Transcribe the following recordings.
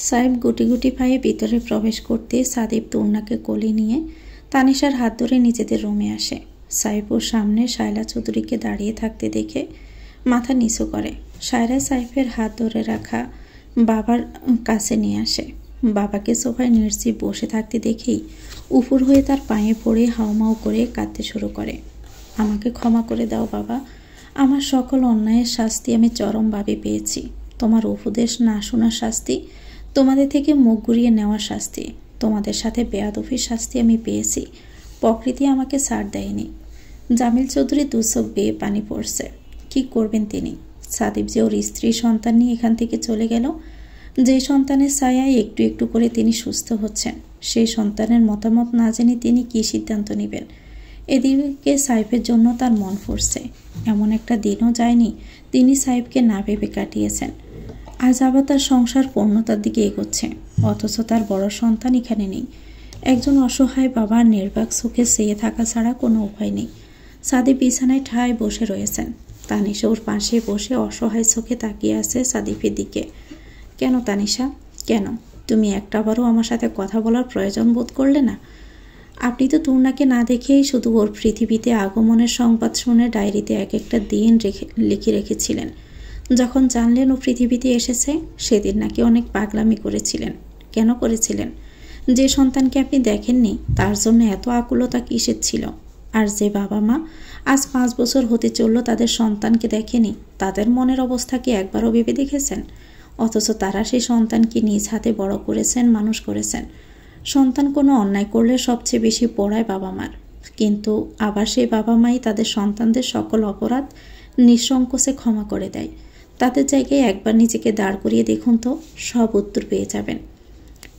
সাইফ গুটি গুটি পায়ে ভিতরে প্রবেশ করতে সাদিব তূর্ণাকে কোলে নিয়ে তানিশার হাত ধরে নিজেদের রুমে আসে। সাইফ ওর সামনে শায়লা চৌধুরীকে দাঁড়িয়ে থাকতে দেখে মাথা নিচু করে। শায়লা সাইফের হাত ধরে রাখা বাবার কাছে নিয়ে আসে। বাবাকে সোফায় নির্জীব বসে থাকতে দেখেই উপুর হয়ে তার পায়ে পড়ে হাউমাউ করে কাঁদতে শুরু করে। আমাকে ক্ষমা করে দাও বাবা, আমার সকল অন্যায়ের শাস্তি আমি চরমভাবে পেয়েছি। তোমার উপদেশ না শোনার শাস্তি, তোমাদের থেকে মুখ ঘুরিয়ে নেওয়ার শাস্তি, তোমাদের সাথে বেয়াদফির শাস্তি আমি পেয়েছি। প্রকৃতি আমাকে ছাড় দেয়নি। জামিল চৌধুরী দুচোখ বেয়ে পানি পড়ছে। কি করবেন তিনি? সাদিব যে ওর স্ত্রী সন্তান নিয়ে এখান থেকে চলে গেল, যে সন্তানের ছায়ায় একটু একটু করে তিনি সুস্থ হচ্ছেন, সেই সন্তানের মতামত না জেনে তিনি কি সিদ্ধান্ত নেবেন? এদিকে সাইফের জন্য তার মন ফুরছে। এমন একটা দিনও যায়নি তিনি সাইফকে না ভেবে কাটিয়েছেন। আজ আবার তার সংসার পূর্ণতার দিকে এগোচ্ছে, অথচ তার বড় সন্তান এখানে নেই। একজন অসহায় বাবার নির্বাক চোখে চেয়ে থাকা ছাড়া কোনো উপায় নেই। সাদিব বিছানায় ঠায় বসে রয়েছেন। তানিশা ওর পাশে বসে অসহায় চোখে তাকিয়ে আছে সাদিফের দিকে। কেন তানিশা, কেন? তুমি একটাবারও আমার সাথে কথা বলার প্রয়োজন বোধ করলে না? আপনি তো তূর্ণাকে না দেখেই শুধু ওর পৃথিবীতে আগমনের সংবাদ শুনে ডায়েরিতে এক একটা দিন লিখে রেখেছিলেন। যখন জানলেন ও পৃথিবীতে এসেছে, সেদিন নাকি অনেক পাগলামি করেছিলেন। কেন করেছিলেন? যে সন্তানকে আপনি দেখেননি তার জন্য এত আকুলতা কিসের ছিল? আর যে বাবা মা আজ 5 বছর হতে চলল তাদের সন্তানকে দেখেনি, তাদের মনের অবস্থা কি একবারও ভেবে দেখেছেন? অথচ তারা সেই সন্তানকে নিজ হাতে বড় করেছেন, মানুষ করেছেন। সন্তান কোনো অন্যায় করলে সবচেয়ে বেশি পড়ায় বাবা মার, কিন্তু আবার সেই বাবা মাই তাদের সন্তানদের সকল অপরাধ নিঃসংকোচে ক্ষমা করে দেয়। তাদের জায়গায় একবার নিজেকে দাঁড় করিয়ে দেখুন তো, সব উত্তর পেয়ে যাবেন।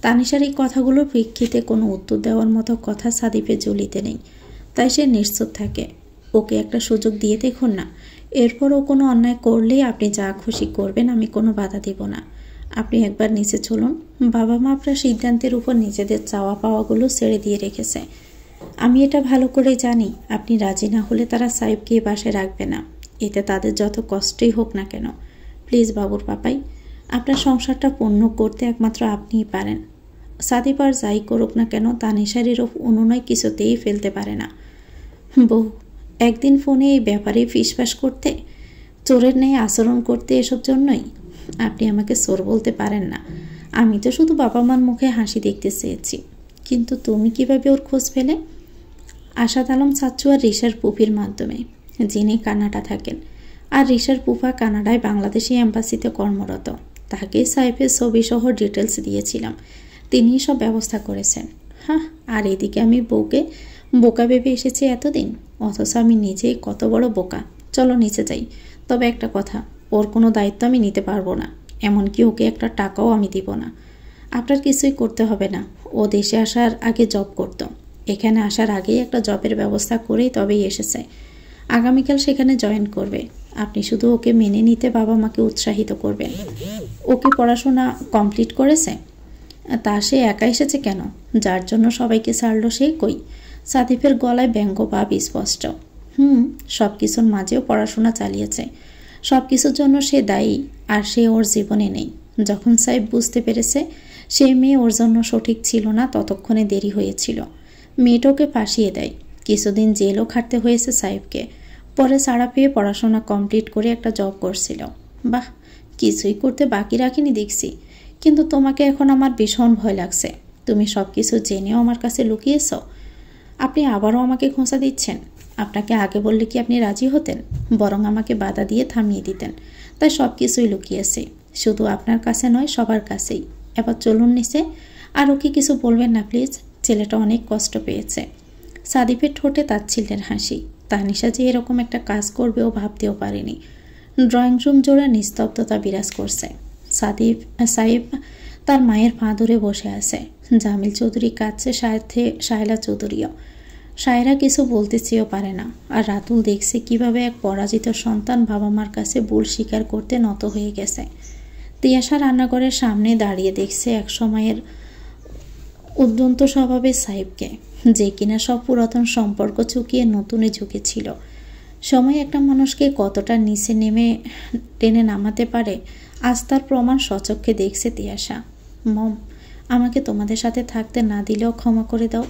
তানিশার এই কথাগুলোর প্রেক্ষিতে কোনো উত্তর দেওয়ার মতো কথা সাদিফের জ্বলিতে নেই, তাই সে নিশ্চুপ থাকে। ওকে একটা সুযোগ দিয়ে দেখুন না। এরপর ও কোনো অন্যায় করলেই আপনি যা খুশি করবেন, আমি কোনো বাধা দেব না। আপনি একবার নিচে চলুন। বাবা মা আপনার সিদ্ধান্তের উপর নিজেদের চাওয়া পাওয়াগুলো ছেড়ে দিয়ে রেখেছে। আমি এটা ভালো করে জানি, আপনি রাজি না হলে তারা সাইফকে বাসায় রাখবে না, এতে তাদের যত কষ্টই হোক না কেন। প্লিজ বাবুর পাপাই, আপনার সংসারটা পূর্ণ করতে একমাত্র আপনিই পারেন। সাদিপ আর যাই করুক না কেন, তানিশার এরূপ অনুনয় কিছুতেই ফেলতে পারে না। বউ, একদিন ফোনে এই ব্যাপারে ফিসফাস করতে, চোরের ন্যায় আচরণ করতে, এসব জন্যই? আপনি আমাকে চোর বলতে পারেন না। আমি তো শুধু বাবা মার মুখে হাসি দেখতে চেয়েছি। কিন্তু তুমি কিভাবে ওর খোঁজ পেলে? আসাদ আলম চাচ্চু আর রিশার পুপির মাধ্যমে, যিনি কানাডা থাকেন। আর রিশার পুপা কানাডায় বাংলাদেশি এম্বাসিতে কর্মরত। তাকে সাইফের ছবি সহ ডিটেলস দিয়েছিলাম, তিনি সব ব্যবস্থা করেছেন। হ্যাঁ, আর এদিকে আমি বউকে বোকা ভেবে এসেছি এতদিন, অথচ আমি নিজেই কত বড় বোকা। চলো নিচে যাই। তবে একটা কথা, ওর কোনো দায়িত্ব আমি নিতে পারবো না, এমনকি ওকে একটা টাকাও আমি দিব না। আপনার কিছুই করতে হবে না। ও দেশে আসার আগে জব করত, এখানে আসার আগেই একটা জবের ব্যবস্থা করেই তবেই এসেছে। আগামীকাল সেখানে জয়েন করবে। আপনি শুধু ওকে মেনে নিতে বাবা মাকে উৎসাহিত করবেন। ওকে পড়াশোনা কমপ্লিট করেছে? তা সে একা এসেছে কেন? যার জন্য সবাইকে ছাড়লো সে কই? সাদিফের গলায় ব্যঙ্গভাব স্পষ্ট। সব কিছুর মাঝেও পড়াশোনা চালিয়েছে। সব কিছুর জন্য সে দায়ী, আর সে ওর জীবনে নেই। যখন সাইফ বুঝতে পেরেছে সে মেয়ে ওর জন্য সঠিক ছিল না, ততক্ষণে দেরি হয়েছিল। মেয়েটাকে ফাঁসিয়ে দেয়। কিছুদিন জেলও খাটতে হয়েছে সাইফকে। পরে ছাড়া পেয়ে পড়াশোনা কমপ্লিট করে একটা জব করছিল। বাহ, কিছুই করতে বাকি রাখিনি দেখছি। কিন্তু তোমাকে এখন আমার ভীষণ ভয় লাগছে। তুমি সব কিছু জেনেও আমার কাছে লুকিয়েছ। আপনি আবারও আমাকে খোঁচা দিচ্ছেন। আপনাকে আগে বললে কি আপনি রাজি হতেন? বরং আমাকে বাধা দিয়ে থামিয়ে দিতেন। তাই সব কিছুই লুকিয়েছে, শুধু আপনার কাছে নয়, সবার কাছেই। এবার চলুন নিচে। আর ওকে কিছু বলবেন না প্লিজ, ছেলেটা অনেক কষ্ট পেয়েছে। সাদিফের ঠোঁটে তাচ্ছিল্যের হাসি। তানিশা যে এরকম একটা কাজ করবে ও ভাবতেও পারেনি। ড্রয়িং রুম জোড়া নিস্তব্ধতা বিরাজ করছে। সাইফ তার মায়ের পা ধরে বসে আছে। জামিল চৌধুরী কাঁদছে, সাথে শায়লা চৌধুরীও। শায়রা কিছু বলতে চেয়েও পারে না। আর রাতুল দেখছে কিভাবে এক পরাজিত সন্তান বাবা মার কাছে ভুল স্বীকার করতে নত হয়ে গেছে। তিয়াশা রান্নাঘরের সামনে দাঁড়িয়ে দেখছে এক সময়ের উদ্যন্ত স্বভাবের সাইফকে, যে কিনা সব পুরাতন সম্পর্ক চুকিয়ে নতুনে ঝুঁকেছিল। সময় একটা মানুষকে কতটা নিচে নেমে টেনে নামাতে পারে, আজ তার প্রমাণ সচক্ষে দেখছে তিয়াশা। মম, আমাকে তোমাদের সাথে থাকতে না দিলেও ক্ষমা করে দাও।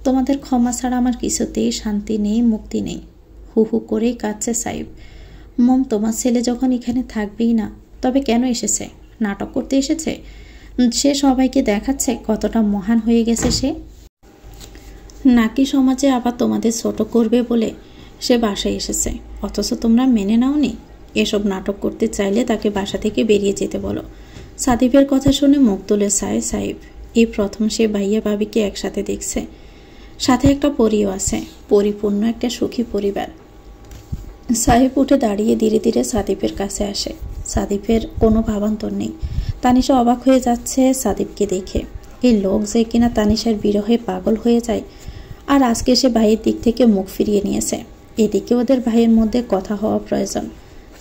তোমাদের ক্ষমা ছাড়া আমার কিছুতেই শান্তি নেই, মুক্তি নেই। হু হু করেই কাঁদছে সাইব। মম, তোমার ছেলে যখন এখানে থাকবেই না, তবে কেন এসেছে? নাটক করতে এসেছে? সে সবাইকে দেখাচ্ছে কতটা মহান হয়ে গেছে সে, নাকি সমাজে আবার তোমাদের ছোট করবে বলে সে বাসায় এসেছে, অথচ তোমরা মেনে নাওনি? এসব নাটক করতে চাইলে তাকে বাসা থেকে বেরিয়ে যেতে বলো। সাদিফের কথা শুনে মুখ তুলে সাইব। এই প্রথম সে ভাইয়া ভাবিকে একসাথে দেখছে, সাথে একটা পরিও আছে, পরিপূর্ণ একটা সুখী পরিবার। সাহেব উঠে দাঁড়িয়ে ধীরে ধীরে সাদিফের কাছে আসে। সাদিফের কোনো ভাবান্তর নেই। তানিশা অবাক হয়ে যাচ্ছে সাদিফকে দেখে। এই লোক যে কিনা তানিশার বিরহে পাগল হয়ে যায়, আর আজকে সে ভাইয়ের দিক থেকে মুখ ফিরিয়ে নিয়েছে। এদিকে ওদের ভাইয়ের মধ্যে কথা হওয়া প্রয়োজন।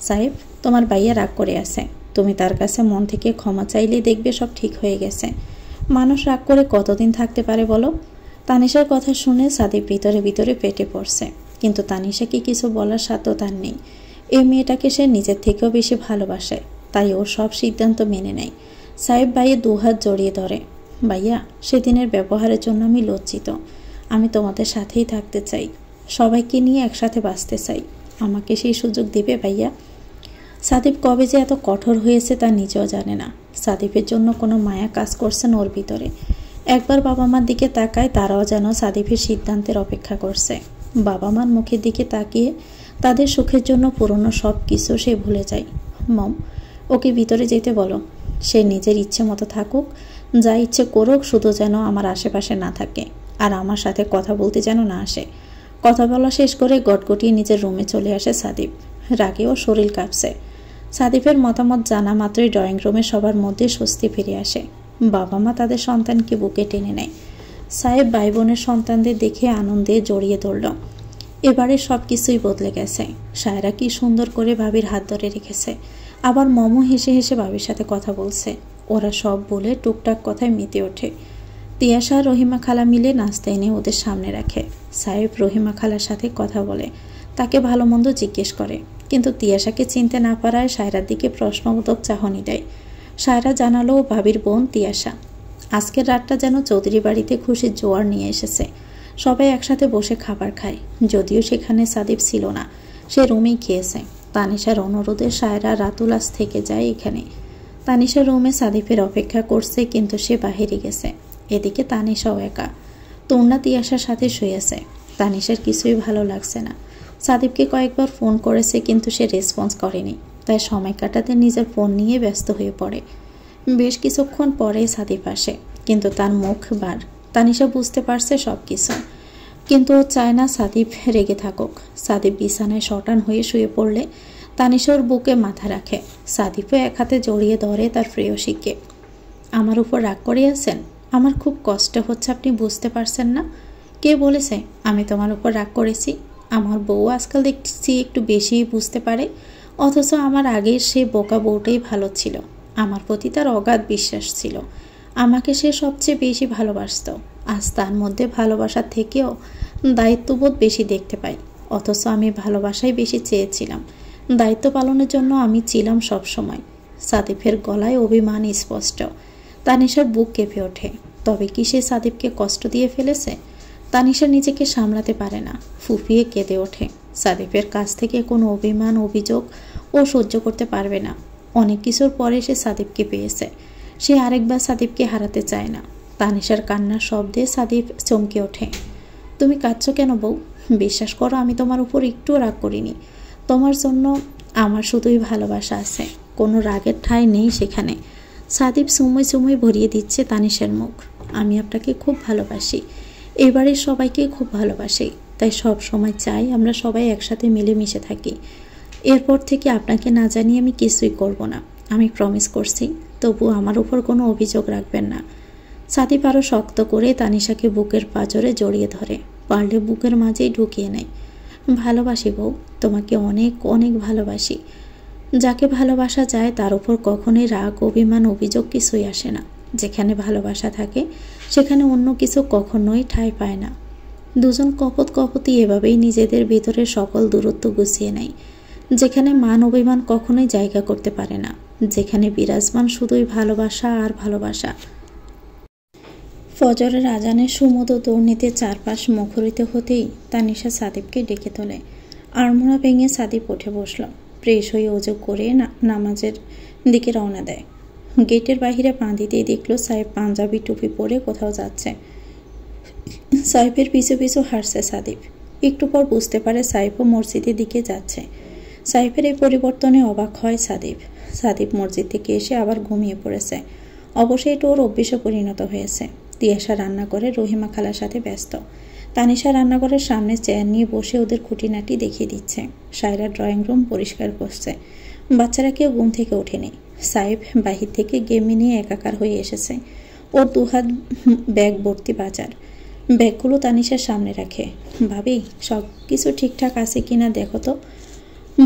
সাহেব, তোমার ভাইয়া রাগ করে আছে, তুমি তার কাছে মন থেকে ক্ষমা চাইলেই দেখবে সব ঠিক হয়ে গেছে। মানুষ রাগ করে কতদিন থাকতে পারে বলো? তানিশার কথা শুনে সাদিফ ভিতরে ভিতরে পেটে পড়ছে, কিন্তু তানিশাকে কিছু বলার সাধ্য তার নেই। এই মেয়েটাকে সে নিজের থেকেও বেশি ভালোবাসে, তাই ও সব সিদ্ধান্ত মেনে নেয়। সাহেব ভাইয়ের দুহাত জড়িয়ে ধরে। ভাইয়া, সেদিনের ব্যবহারের জন্য আমি লজ্জিত। আমি তোমাদের সাথেই থাকতে চাই, সবাইকে নিয়ে একসাথে বাঁচতে চাই। আমাকে সেই সুযোগ দিবে ভাইয়া? সাদিফ কবে যে এত কঠোর হয়েছে তা নিজেও জানে না। সাদিফের জন্য কোনো মায়া কাজ করছে না ওর ভিতরে। একবার বাবা মার দিকে তাকায়, তারাও যেন সাদিফের সিদ্ধান্তের অপেক্ষা করছে। বাবা মার মুখের দিকে তাকিয়ে তাদের সুখের জন্য পুরনো সব কিছু সে ভুলে যায়। মম, ওকে ভিতরে যেতে বলো। সে নিজের ইচ্ছে মতো থাকুক, যা ইচ্ছে করুক, শুধু যেন আমার আশেপাশে না থাকে, আর আমার সাথে কথা বলতে যেন না আসে। কথা বলা শেষ করে গটগটিয়ে নিজের রুমে চলে আসে সাদিফ। রাগেও শরীর কাঁপছে। সাদিফের মতামত জানা মাত্রই ড্রয়িং রুমে সবার মধ্যে স্বস্তি ফিরে আসে। বাবা মা তাদের সন্তানকে বুকে টেনে নেয়। সাহেব ভাই বোনের সন্তানদের দেখে আনন্দে জড়িয়ে ধরল। এবারে সব কিছুই বদলে গেছে। সায়রা কি সুন্দর করে ভাবির হাত ধরে রেখেছে, আবার মমও হেসে হেসে ভাবির সাথে কথা বলছে। ওরা সব বলে টুকটাক কথায় মেতে ওঠে। তিয়াশা রহিমা খালা মিলে নাস্তা এনে ওদের সামনে রাখে। সাহেব রহিমা খালার সাথে কথা বলে, তাকে ভালো মন্দ জিজ্ঞেস করে, কিন্তু তিয়াশাকে চিনতে না পারায় সায়রার দিকে প্রশ্নবোধক চাহনি দেয়। সায়রা জানালো ভাবির বোন তিয়াশা। আজকের রাতটা যেন চৌধুরী বাড়িতে খুশির জোয়ার নিয়ে এসেছে। সবাই একসাথে বসে খাবার খায়। যদিও সেখানে সাদিফ ছিল না, সে রুমেই খেয়েছে। তানিশার অনুরোধে সায়রা রাতুল আজ থেকে যায় এখানে। তানিশার রুমে সাদিফের অপেক্ষা করছে, কিন্তু সে বাহিরে গেছে। এদিকে তানিশাও একা। তন্না তিয়াশার সাথে শুয়েছে। তানিশার কিছুই ভালো লাগছে না। সাদিফকে কয়েকবার ফোন করেছে, কিন্তু সে রেসপন্স করেনি। তাই সময় কাটাতে নিজের ফোন নিয়ে ব্যস্ত হয়ে পড়ে। বেশ কিছুক্ষণ পরে সাদিফ আসে, কিন্তু তার মুখ বার। তানিশা বুঝতে পারছে সব কিছু, কিন্তু ও চায় না সাদিফ রেগে থাকুক। সাদিফ বিছানায় শটান হয়ে শুয়ে পড়লে তানিশার বুকে মাথা রাখে। সাদিফও এক হাতে জড়িয়ে ধরে তার প্রেয়সীকে। আমার উপর রাগ করে আছেন? আমার খুব কষ্ট হচ্ছে, আপনি বুঝতে পারছেন না? কে বলেছে আমি তোমার উপর রাগ করেছি? আমার বউ আজকাল দেখছি একটু বেশিই বুঝতে পারে, অথচ আমার আগের সে বোকা বউটাই ভালো ছিল। আমার প্রতি তার অগাধ বিশ্বাস ছিল। আমাকে সে সবচেয়ে বেশি ভালোবাসত। আজ তার মধ্যে ভালোবাসার থেকেও দায়িত্ববোধ বেশি দেখতে পাই। অথচ আমি ভালোবাসাই বেশি চেয়েছিলাম, দায়িত্ব পালনের জন্য আমি ছিলাম সব সময়। সাদিফের গলায় অভিমান স্পষ্ট। তানিশার বুক কেঁপে ওঠে। তবে কি সে সাদিফকে কষ্ট দিয়ে ফেলেছে? তানিশা নিজেকে সামলাতে পারে না, ফুঁপিয়ে কেঁদে ওঠে। সাদিফের কাছ থেকে কোনো অভিমান অভিযোগ ও সহ্য করতে পারবে না। অনেক কিছুর পরে সে সাদিফকে পেয়েছে। সে আরেকবার সাদিফকে হারাতে চায় না। তানিশার কান্নার শব্দে সাদিফ চমকে ওঠে। তুমি কাঁদছো কেন বউ? বিশ্বাস করো, আমি তোমার উপর একটুও রাগ করিনি। তোমার জন্য আমার শুধুই ভালোবাসা আছে, কোনো রাগের ঠাঁই নেই সেখানে। সাদিফ সময় সময় ভরিয়ে দিচ্ছে তানিশার মুখ। আমি আপনাকে খুব ভালোবাসি, এবারে সবাইকে খুব ভালোবাসি, তাই সব সময় চাই আমরা সবাই একসাথে মিলেমিশে থাকি। এরপর থেকে আপনাকে না জানিয়ে আমি কিছুই করব না, আমি প্রমিস করছি। তবু আমার উপর কোনো অভিযোগ রাখবেন না। সাদিফ আরও শক্ত করে তানিশাকে বুকের পাঁজরে জড়িয়ে ধরে, পারলে বুকের মাঝেই ঢুকিয়ে নেয়। ভালোবাসি বউ, তোমাকে অনেক অনেক ভালোবাসি। যাকে ভালোবাসা যায় তার উপর কখনোই রাগ অভিমান অভিযোগ কিছুই আসে না। যেখানে ভালোবাসা থাকে সেখানে অন্য কিছু কখনোই ঠাঁই পায় না। দুজন কপতি এভাবেই নিজেদের ভিতরে সকল দূরত্ব গুছিয়ে নেয়। যেখানে মান অভিমান কখনোই জায়গা করতে পারে না, যেখানে বিরাজমান শুধুই ভালোবাসা আর ভালোবাসা। ফজরের আজানে সুমধুর দৌড়নিতে চারপাশ মুখরিত হতেই তানিশা সাদিবকে ডেকে তোলে। আড়মোড়া ভেঙে সাদিব উঠে বসল। ফ্রেশ হয়ে অজু করে নামাজের দিকে রওনা দেয়। গেটের বাহিরে পা দিতেই দেখল সাহেব পাঞ্জাবি টুপি পরে কোথাও যাচ্ছে। সাহেবের পিছু পিছু হাঁটছে সাদিব। একটু পর বুঝতে পারে সাহেবও মসজিদের দিকে যাচ্ছে। সাহেবের এই পরিবর্তনে অবাক হয় সাদিব। সাদিব মসজিদ থেকে এসে আবার ঘুমিয়ে পড়েছে। অবশ্যই এটা ওর অভ্যেসে পরিণত হয়েছে। তিয়াশা রান্না করে রহিমা খালার সাথে ব্যস্ত। তানিশা রান্নাঘরের সামনে চেয়ার নিয়ে বসে ওদের খুঁটিনাটি দেখিয়ে দিচ্ছে। সায়রা ড্রয়িং রুম পরিষ্কার করছে। বাচ্চারা কেউ ঘুম থেকে ওঠেনি। সাহেব বাহির থেকে গেমি নিয়ে একাকার হয়ে এসেছে। ওর দুহাত ব্যাগ ভর্তি বাজার। ব্যাগগুলো তানিশার সামনে রাখে। ভাবি, সব কিছু ঠিকঠাক আছে কিনা দেখো তো।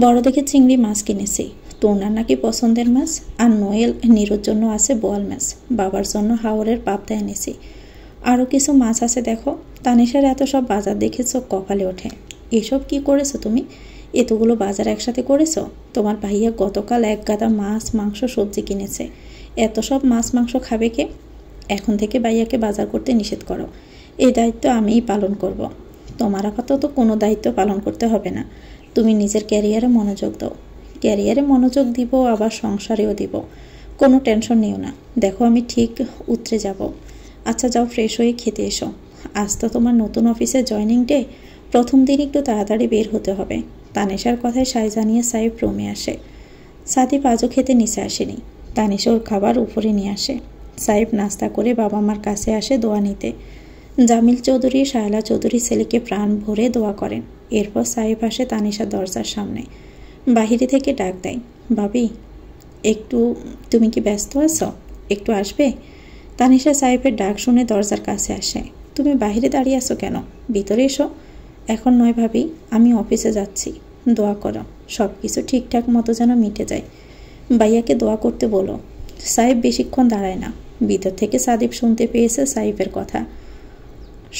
বড় দেখে চিংড়ি মাছ কিনেছি। তোনার নাকি পছন্দের মাছ। আর নোয়েল নিরুর জন্য আছে বোয়াল মাছ। বাবার জন্য হাওরের পাবদা এনেছি। আরও কিছু মাছ আছে দেখো। তানিশার এত সব বাজার দেখে চোখ কপালে ওঠে। এসব কি করেছো তুমি? এতগুলো বাজার একসাথে করেছো? তোমার ভাইয়া গতকাল এক গাদা মাছ, মাংস, সবজি কিনেছে। এত সব মাছ মাংস খাবে কে? এখন থেকে ভাইয়াকে বাজার করতে নিষেধ করো। এই দায়িত্ব আমিই পালন করব। তোমার আপাতত কোনো দায়িত্ব পালন করতে হবে না। তুমি নিজের ক্যারিয়ারে মনোযোগ দাও। ক্যারিয়ারে মনোযোগ দিব, আবার সংসারেও দিব। কোনো টেনশন নিও না। দেখো আমি ঠিক উতরে যাব। আচ্ছা যাও, ফ্রেশ হয়ে খেতে এসো। আজ তো তোমার নতুন অফিসে জয়নিং ডে। প্রথম দিন একটু তাড়াতাড়ি বের হতে হবে। তানিশার কথায় সাই জানিয়ে সাহেব রুমে আসে। সাদিব আজও খেতে নিচে আসেনি। তানিশা ওর খাবার উপরে নিয়ে আসে। সাহেব নাস্তা করে বাবা মার কাছে আসে দোয়া নিতে। জামিল চৌধুরী, শায়লা চৌধুরী ছেলেকে প্রাণ ভরে দোয়া করেন। এরপর সাহেব আসে তানিশার দরজার সামনে। বাহিরে থেকে ডাক দেয়, ভাবি তুমি কি ব্যস্ত আছো? একটু আসবে? তানিশা সাহেবের ডাক শুনে দরজার কাছে আসে। তুমি বাহিরে দাঁড়িয়ে আছো কেন? ভিতরে এসো। এখন নয় ভাবি, আমি অফিসে যাচ্ছি। দোয়া করো সব কিছু ঠিকঠাক মতো যেন মিটে যায়। ভাইয়াকে দোয়া করতে বলো। সাহেব বেশিক্ষণ দাঁড়ায় না। ভিতর থেকে সাদিব শুনতে পেয়েছে সাহেবের কথা।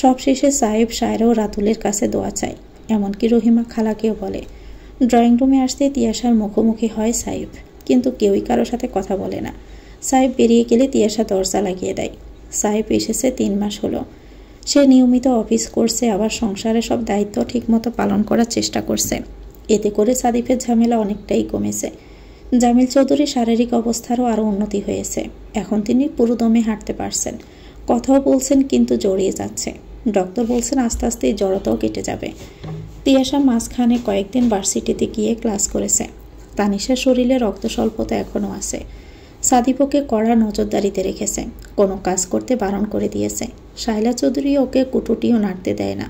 সব শেষে সাহেব শায়রা ও রাতুলের কাছে দোয়া চায়। এমনকি রহিমা খালাকেও বলে। ড্রয়িং রুমে আসতে তিয়াশার মুখোমুখি হয় সাহেব, কিন্তু কেউই কারোর সাথে কথা বলে না। সাহেব বেরিয়ে গেলে তিয়াশা দরজা লাগিয়ে দেয়। সাহেব এসেছে 3 মাস হলো। সে নিয়মিত অফিস করছে, আবার সংসারে সব দায়িত্ব ঠিকমতো পালন করার চেষ্টা করছে। এতে করে সাদিফের ঝামেলা অনেকটাই কমেছে। জামিল চৌধুরীর শারীরিক অবস্থারও আরও উন্নতি হয়েছে। এখন তিনি পুরোদমে হাঁটতে পারছেন, কথাও বলছেন, কিন্তু জড়িয়ে যাচ্ছে। ডক্টর বলছেন আস্তে আস্তে এই জড়তাও কেটে যাবে। তিয়াশা মাঝখানে কয়েকদিন ভার্সিটিতে গিয়ে ক্লাস করেছে। তানিশার শরীরে রক্ত স্বল্পতা এখনও আছে। সাদিপ ওকে কড়া নজরদারিতে রেখেছে। কোনো কাজ করতে বারণ করে দিয়েছে। শায়লা চৌধুরী ওকে কুটুটিও নাড়তে দেয় না।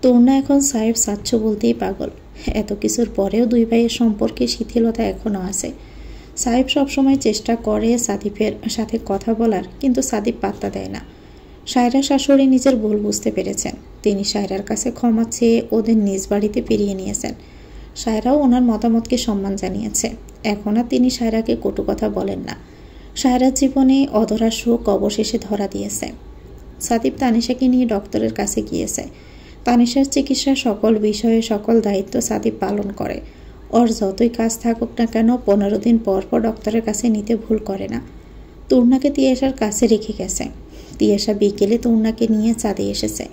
তোরনা এখন সাহেব সাচ্ছু বলতেই পাগল। এত কিছুর পরেও দুই ভাইয়ের সম্পর্কে শিথিলতা এখনও আছে। সাহেব সবসময় চেষ্টা করে সাদিফের সাথে কথা বলার, কিন্তু সাদিপ পাত্তা দেয় না। শায়রা শাশুড়ি নিজের ভুল বুঝতে পেরেছেন। তিনি শায়রার কাছে ক্ষমা চেয়ে ওদের নিজ বাড়িতে ফিরিয়ে নিয়েছেন। শায়রাও ওনার মতামতকে সম্মান জানিয়েছে। এখন আর তিনি শায়রাকে কটু কথা বলেন না। শায়রার জীবনে অধরা সুখ অবশেষে ধরা দিয়েছে। সাদিব তানিশাকে নিয়ে ডক্টরের কাছে গিয়েছে। তানিশার চিকিৎসার সকল বিষয়ে সকল দায়িত্ব সাদিব পালন করে। ওর যতই কাজ থাকুক না কেন 15 দিন পর পর ডক্টরের কাছে নিতে ভুল করে না। তুর্নাকে তিয়াশার কাছে রেখে গেছে। তিয়াশা বিকেলে তুর্নাকে নিয়ে ছাদে এসেছে।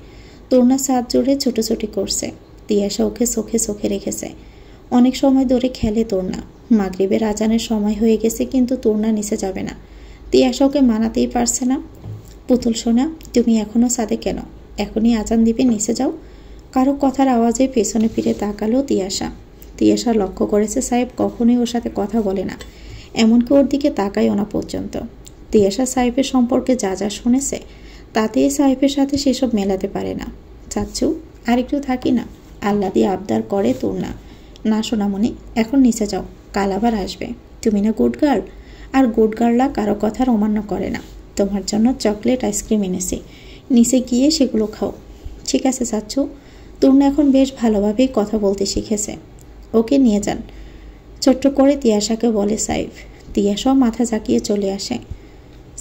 তুর্না ছাদ জুড়ে ছুটোছুটি করছে। তিয়াশা ওকে চোখে চোখে রেখেছে। অনেক সময় ধরে খেলে তুর্না। মাগরিবের আজানের সময় হয়ে গেছে, কিন্তু তুর্না নিচে যাবে না। তিয়াশা ওকে মানাতেই পারছে না। পুতুল সোনা, তুমি এখনো ছাদে কেন? এখনই আজান দিবে, নিচে যাও। কারো কথার আওয়াজে পেছনে ফিরে তাকালো তিয়াশা। তিয়াশা লক্ষ্য করেছে সাহেব কখনোই ওর সাথে কথা বলে না, এমনকি ওর দিকে তাকায়ও না পর্যন্ত। তিয়াশা সাহেবের সম্পর্কে যা যা শুনেছে তাতেই সাহেবের সাথে সেসব মেলাতে পারে না। চাচ্ছু, আর একটু থাকি না? আল্লাহ দিয়ে আবদার করে তুর্না। না সোনামণি, এখন নিচে যাও, কাল আবার আসবে। তুমি না গুড গার্ল, আর গুড গার্লরা কারো কথার অমান্য করে না। তোমার জন্য চকলেট আইসক্রিম এনেছি, নিচে গিয়ে সেগুলো খাও। ঠিক আছে চাচ্ছু। তুর্না এখন বেশ ভালোভাবেই কথা বলতে শিখেছে। ওকে নিয়ে যান, ছোট্ট করে তিয়াশাকে বলে সাইফ। তিয়াশাও মাথা ঝাঁকিয়ে চলে আসে।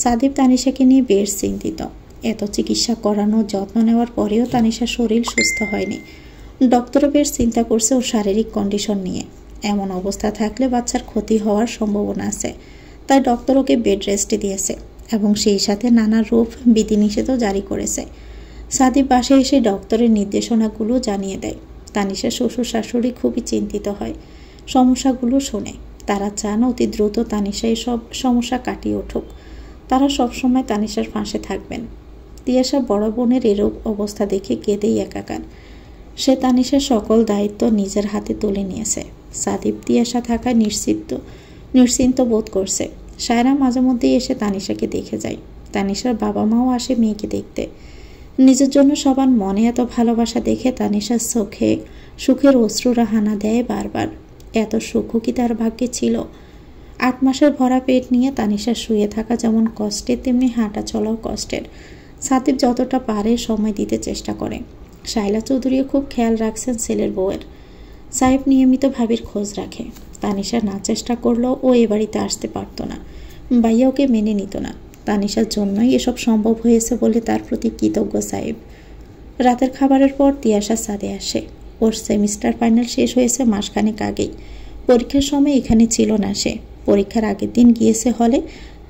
সাদিব তানিশাকে নিয়ে বেশ চিন্তিত। এত চিকিৎসা করানো, যত্ন নেওয়ার পরেও তানিশার শরীর সুস্থ হয়নি। ডক্টরও বেশ চিন্তা করছে ওর শারীরিক কন্ডিশন নিয়ে। এমন অবস্থা থাকলে বাচ্চার ক্ষতি হওয়ার সম্ভাবনা আছে। তাই ডক্টর ওকে বেড রেস্টে দিয়েছে। এবং সেই সাথে নানা রূপ বিধিনিষেধও জারি করেছে। সাদিপ বাসায় এসে ডক্টরের নির্দেশনাগুলো জানিয়ে দেয়। তানিশার শ্বশুর শাশুড়ি খুবই চিন্তিত হয় সমস্যাগুলো শুনে। তারা চান অতি দ্রুত তানিশা এসব সমস্যা কাটিয়ে উঠুক। তারা সবসময় তানিশার পাশে থাকবেন। তিয়াশা বড় বোনের এরূপ অবস্থা দেখে কেঁদেই একাকার। সে তানিশার সকল দায়িত্ব নিজের হাতে তুলে নিয়েছে। সাদিপ তিয়াশা থাকায় নিশ্চিন্ত বোধ করছে। সায়রা মাঝে মধ্যেই এসে তানিশাকে দেখে যায়। তানিশার বাবা মাও আসে মেয়েকে দেখতে। নিজের জন্য সবার মনে এত ভালোবাসা দেখে তানিশার চোখে সুখের অশ্রুরা হানা দেয় বারবার। এত সুখও কি তার ভাগ্যে ছিল? 8 মাসের ভরা পেট নিয়ে তানিশার শুয়ে থাকা যেমন কষ্টের, তেমনি হাঁটা চলাও কষ্টের। সাদিপ যতটা পারে সময় দিতে চেষ্টা করে। শায়লা চৌধুরীও খুব খেয়াল রাখছেন ছেলের বউয়ের। সাহেব নিয়মিত ভাবির খোঁজ রাখে। তানিশা না চেষ্টা করলেও ও এ বাড়িতে আসতে পারত না। ভাইয়া ওকে মেনে নিত না। তানিশার জন্যই এসব সম্ভব হয়েছে বলে তার প্রতি কৃতজ্ঞ সাহেব। রাতের খাবারের পর তিয়াশা ছাদে আসে। ওর সেমিস্টার ফাইনাল শেষ হয়েছে মাসখানেক আগেই। পরীক্ষার সময় এখানে ছিল না সে। পরীক্ষার আগের দিন গিয়েছে হলে।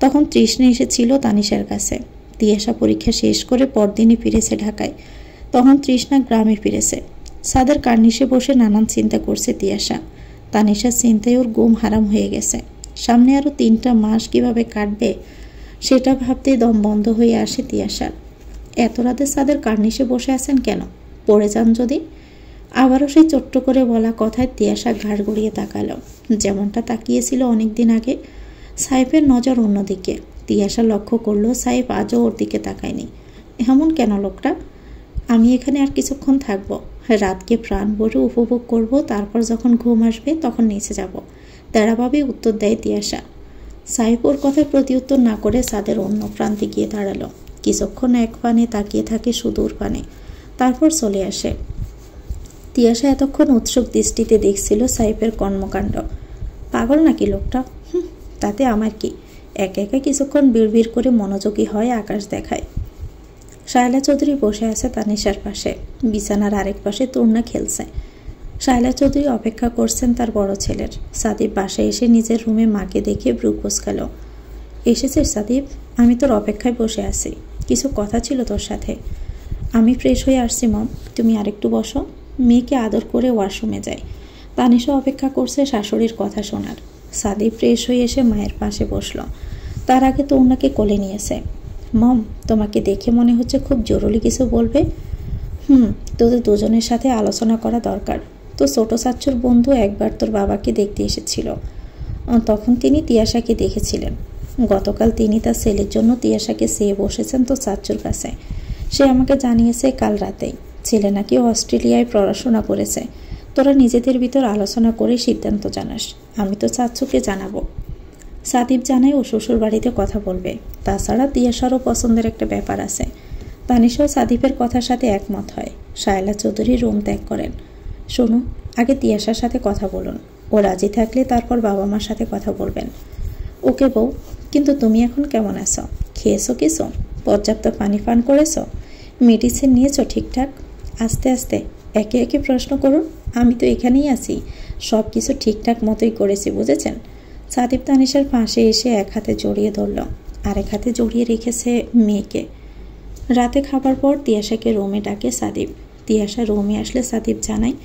তখন তৃষ্ণা এসেছিল তানিশার কাছে। তিয়াশা পরীক্ষা শেষ করে পরদিনই ফিরেছে ঢাকায়। তখন তৃষ্ণা গ্রামে ফিরেছে। ছাদের কার্নিশে বসে নানান চিন্তা করছে তিয়াশা। তানিশার চিন্তায় ওর ঘুম হারাম হয়ে গেছে। সামনে আরও 3টা মাস কিভাবে কাটবে সেটা ভাবতে দম বন্ধ হয়ে আসে তিয়াশার। এত রাতে ছাদের কার্নিশে বসে আছেন কেন? পড়ে যান যদি? আবারও সেই ছোট্ট করে বলা কথায় তিয়াশা ঘাড় গড়িয়ে তাকালো। যেমনটা তাকিয়েছিল অনেকদিন আগে। সাইফের নজর অন্যদিকে। তিয়াশা লক্ষ্য করলো সাইফ আজও ওর দিকে তাকায়নি। এমন কেন লোকটা? আমি এখানে আর কিছুক্ষণ থাকবো। রাতকে প্রাণ ভরে উপভোগ করব, তারপর যখন ঘুম আসবে তখন নিচে যাব। তেড়াভাবে উত্তর দেয় তিয়াশা। সাইফ ওর কথায় প্রতি উত্তর না করে ছাদের অন্য প্রান্তে গিয়ে দাঁড়ালো। কিছুক্ষণ এক পানে তাকিয়ে থাকে সুদূর পানে, তারপর চলে আসে। তিয়াশা এতক্ষণ উৎসুক দৃষ্টিতে দেখছিল সাইফের কর্মকাণ্ড। পাগল নাকি লোকটা? তাতে আমার কি? একা একা কিছুক্ষণ বিড়বিড় করে মনোযোগী হয় আকাশ দেখায়। শায়লা চৌধুরী বসে আছে তানিশার পাশে। বিছানার আরেক পাশে তরুণা খেলছে। শায়লা চৌধুরী অপেক্ষা করছেন তার বড় ছেলের। সাদিপ বাসায় এসে নিজের রুমে মাকে দেখে ভ্রু কুঁচকাল। এসেছিস সাদিপ? আমি তোর অপেক্ষায় বসে আছি। কিছু কথা ছিল তোর সাথে। আমি ফ্রেশ হয়ে আসছি মম, তুমি আরেকটু বসো। মেয়েকে আদর করে ওয়াশরুমে যায়। তানিশা অপেক্ষা করছে শাশুড়ির কথা শোনার। সাদিপ ফ্রেশ হয়ে এসে মায়ের পাশে বসলো। তার আগে তরুণাকে কোলে নিয়েছে। মম, তোমাকে দেখে মনে হচ্ছে খুব জরুরি কিছু বলবে। তোদের দুজনের সাথে আলোচনা করা দরকার। তো ছোট চাচ্চুর বন্ধু একবার তোর বাবাকে দেখতে এসেছিল। তখন তিনি তিয়াশাকে দেখেছিলেন। গতকাল তিনি তার ছেলের জন্য তিয়াশাকে চেয়ে বসেছেন তো চাচ্চুর কাছে। সে আমাকে জানিয়েছে কাল রাতেই ছেলে নাকি অস্ট্রেলিয়ায় পড়াশোনা করেছে। তোরা নিজেদের ভিতর আলোচনা করে সিদ্ধান্ত জানাস। আমি তো চাচ্চুকে জানাবো। সাদিপ জানায় ও শ্বশুর বাড়িতে কথা বলবে। তাছাড়া তিয়াশারও পছন্দের একটা ব্যাপার আছে। তানিশাও সাদিপের কথার সাথে একমত হয়। শায়লা চৌধুরী রুম ত্যাগ করেন। শোনো, আগে তিয়াশার সাথে কথা বলুন। ও রাজি থাকলে তারপর বাবা মার সাথে কথা বলবেন। ওকে বউ, কিন্তু তুমি এখন কেমন আছো? খেয়েছো কিছু? পর্যাপ্ত পানি পান করেছো? মেডিসিন নিয়েছো ঠিকঠাক? আস্তে আস্তে একে একে প্রশ্ন করুন। আমি তো এখানেই আছি, সব কিছু ঠিকঠাক মতোই করেছি, বুঝেছেন? সাদিপ তানিশার পাশে এসে এক হাতে জড়িয়ে ধরল, আরেক হাতে জড়িয়ে রেখেছে মেয়েকে। রাতে খাবার পর তিয়াশাকে রুমে ডাকে সাদিপ। তিয়াশা রুমে আসলে সাদিপ জানায়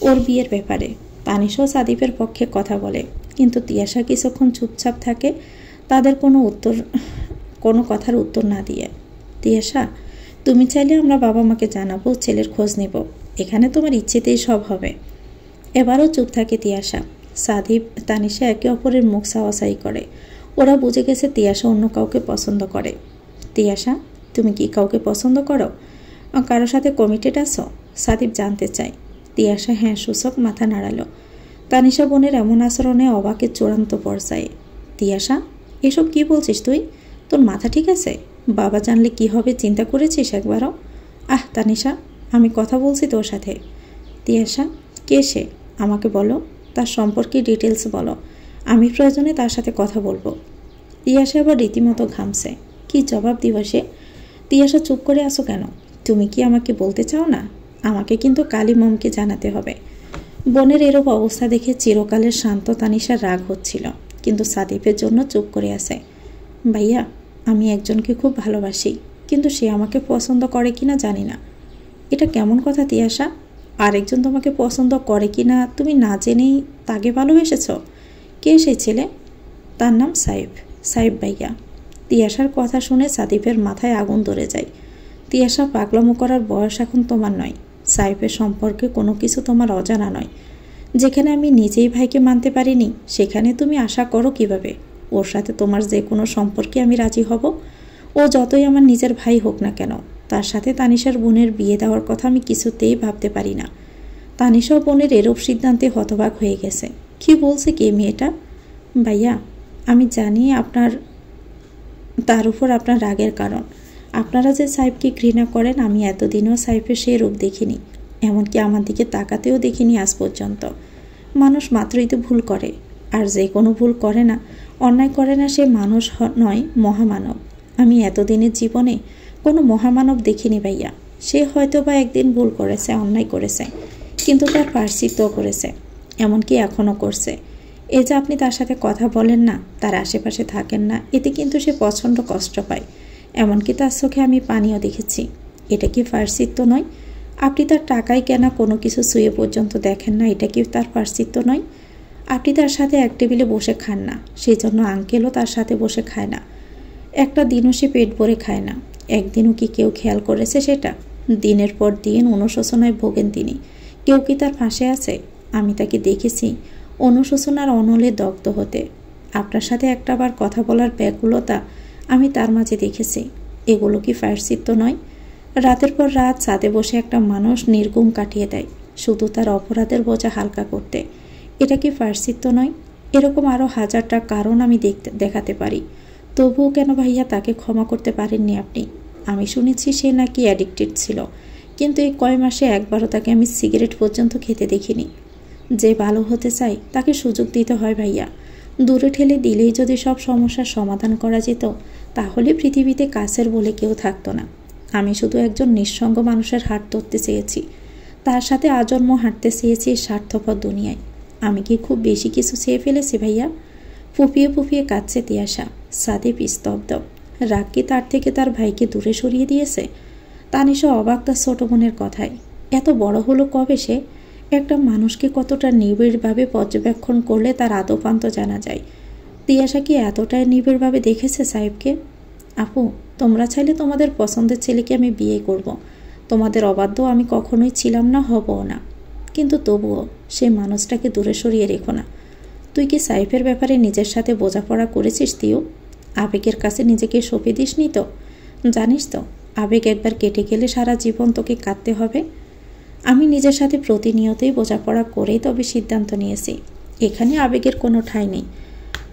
ওর বিয়ের ব্যাপারে। তানিশাও সাদিপের পক্ষে কথা বলে, কিন্তু তিয়াশা কিছুক্ষণ চুপচাপ থাকে, তাদের কোনো কথার উত্তর না দিয়ে। তিয়াশা, তুমি চাইলে আমরা বাবা মাকে জানাবো, ছেলের খোঁজ নেব। এখানে তোমার ইচ্ছেতেই সব হবে। এবারও চুপ থাকে তিয়াশা। সাদিপ তানিশা একে অপরের মুখ চাওয়াচাই করে। ওরা বুঝে গেছে তিয়াশা অন্য কাউকে পছন্দ করে। তিয়াশা, তুমি কি কাউকে পছন্দ করো? কারোর সাথে কমিটেড আছো? সাদিপ জানতে চায়। তিয়াশা হ্যাঁ সূচক মাথা নাড়ালো। তানিশা বোনের এমন আচরণে অবাকের চূড়ান্ত পর্যায়ে। তিয়াশা, এসব কি বলছিস তুই? তোর মাথা ঠিক আছে? বাবা জানলে কি হবে চিন্তা করেছিস একবারও? তানিশা, আমি কথা বলছি তোর সাথে। তিয়াশা, কে সে? আমাকে বলো, তার সম্পর্কে ডিটেলস বলো। আমি প্রয়োজনে তার সাথে কথা বলবো। তিয়াশা আবার রীতিমতো ঘামছে। কি জবাব দিবা সে? তিয়াশা, চুপ করে আসো কেন? তুমি কি আমাকে বলতে চাও না? আমাকে কিন্তু কালী মমকে জানাতে হবে। বোনের এরূপ অবস্থা দেখে চিরকালের শান্ত তানিশার রাগ হচ্ছিল, কিন্তু সাদিপের জন্য চুপ করে আছে। ভাইয়া, আমি একজনকে খুব ভালোবাসি, কিন্তু সে আমাকে পছন্দ করে কিনা জানি না। এটা কেমন কথা তিয়াশা? আরেকজন তোমাকে পছন্দ করে কিনা তুমি না জেনেই তাকে ভালোবেসেছ? কে সেই ছেলে? তার নাম সাইফ, সাইফ ভাইয়া। তিয়াশার কথা শুনে সাদিফের মাথায় আগুন ধরে যায়। তিয়াশা, পাগলামো করার বয়স এখন তোমার নয়। সাইফের সম্পর্কে কোনো কিছু তোমার অজানা নয়। যেখানে আমি নিজেই ভাইকে মানতে পারিনি, সেখানে তুমি আশা করো কিভাবে ওর সাথে তোমার যে কোনো সম্পর্কে আমি রাজি হব? ও যতই আমার নিজের ভাই হোক না কেন, তার সাথে তানিশার বোনের বিয়ে দেওয়ার কথা আমি কিছুতেই ভাবতে পারি না। তানিশা বোনের এরূপ সিদ্ধান্তে হতবাক হয়ে গেছে। কি বলছে কে মেয়েটা? ভাইয়া, আমি জানি তার উপর আপনার রাগের কারণ। আপনারা যে সাইফকে ঘৃণা করেন, আমি এতদিনও সাইফের সে রূপ দেখিনি, এমনকি আমার দিকে তাকাতেও দেখিনি আজ পর্যন্ত। মানুষ মাত্রই তো ভুল করে, আর যে কোনো ভুল করে না, অন্যায় করে না, সে মানুষ নয়, মহামানব। আমি এতদিনের জীবনে কোনো মহামানব দেখিনি ভাইয়া। সে হয়তো বা একদিন ভুল করেছে, অন্যায় করেছে, কিন্তু তার প্রায়শ্চিত্ত করেছে, এমনকি এখনও করছে। এই যে আপনি তার সাথে কথা বলেন না, তার আশেপাশে থাকেন না, এতে কিন্তু সে প্রচণ্ড কষ্ট পায়। এমনকি তার চোখে আমি পানিও দেখেছি। এটা কি প্রায়শ্চিত্ত নয়? আপনি তার টাকায় কেনা কোনো কিছু ছুঁয়ে পর্যন্ত দেখেন না, এটা কি তার প্রায়শ্চিত্ত নয়? আপনি তার সাথে এক টেবিলে বসে খান না, সেই জন্য আঙ্কেলও তার সাথে বসে খায় না। একটা দিনও সে পেট ভরে খায় না। একদিনও কি কেউ খেয়াল করেছে সেটা? দিনের পর দিন অনুশোচনায় ভোগেন তিনি। কেউ কি তার পাশে আছে? আমি তাকে দেখেছি অনুশোচনার অনলে দগ্ধ হতে। আপনার সাথে একটাবার কথা বলার ব্যাকুলতা আমি তার মাঝে দেখেছি। এগুলো কি প্রায়শ্চিত্ত নয়? রাতের পর রাত ছাদে বসে একটা মানুষ নির্ঘুম কাটিয়ে দেয় শুধু তার অপরাধের বোঝা হালকা করতে। এটা কি প্রায়শ্চিত্ত নয়? এরকম আরও হাজারটা কারণ আমি দেখাতে পারি। তবুও কেন ভাইয়া তাকে ক্ষমা করতে পারেননি আপনি? আমি শুনেছি সে নাকি অ্যাডিক্টেড ছিল, কিন্তু এই কয় মাসে একবারও তাকে আমি সিগারেট পর্যন্ত খেতে দেখিনি। যে ভালো হতে চাই তাকে সুযোগ দিতে হয় ভাইয়া। দূরে ঠেলে দিলেই যদি সব সমস্যার সমাধান করা যেত, তাহলে পৃথিবীতে কাছের বলে কেউ থাকতো না। আমি শুধু একজন নিঃসঙ্গ মানুষের হাত ধরতে চেয়েছি, তার সাথে আজন্ম হাঁটতে চেয়েছি স্বার্থপর দুনিয়ায়। আমি কি খুব বেশি কিছু চেয়ে ফেলেছি ভাইয়া? ফুপিয়ে ফুপিয়ে কাঁদছে তিয়াশা। সাদিপ স্তব্ধ। রাগ কি তার থেকে তার ভাইকে দূরে সরিয়ে দিয়েছে? তানিশা অবাক তার ছোট বোনের কথায়। এত বড় হলো কবে সে? একটা মানুষকে কতটা নিবিড়ভাবে পর্যবেক্ষণ করলে তার আদপান্ত জানা যায়। তিয়াশা কি এতটাই নিবিড়ভাবে দেখেছে সাহেবকে? আপু, তোমরা চাইলে তোমাদের পছন্দের ছেলেকে আমি বিয়ে করব। তোমাদের অবাধ্য আমি কখনোই ছিলাম না, হবও না। কিন্তু তবুও সে মানুষটাকে দূরে সরিয়ে রেখো না। তুই কি সাইফের ব্যাপারে নিজের সাথে বোঝাপড়া করেছিস তিও? আবেগের কাছে নিজেকে সঁপে দিসনি তো? জানিস তো, আবেগ একবার কেটে গেলে সারা জীবন তোকে কাঁদতে হবে। আমি নিজের সাথে প্রতিনিয়তই বোঝাপড়া করেই তবে সিদ্ধান্ত নিয়েছি। এখানে আবেগের কোনো ঠাঁই নেই।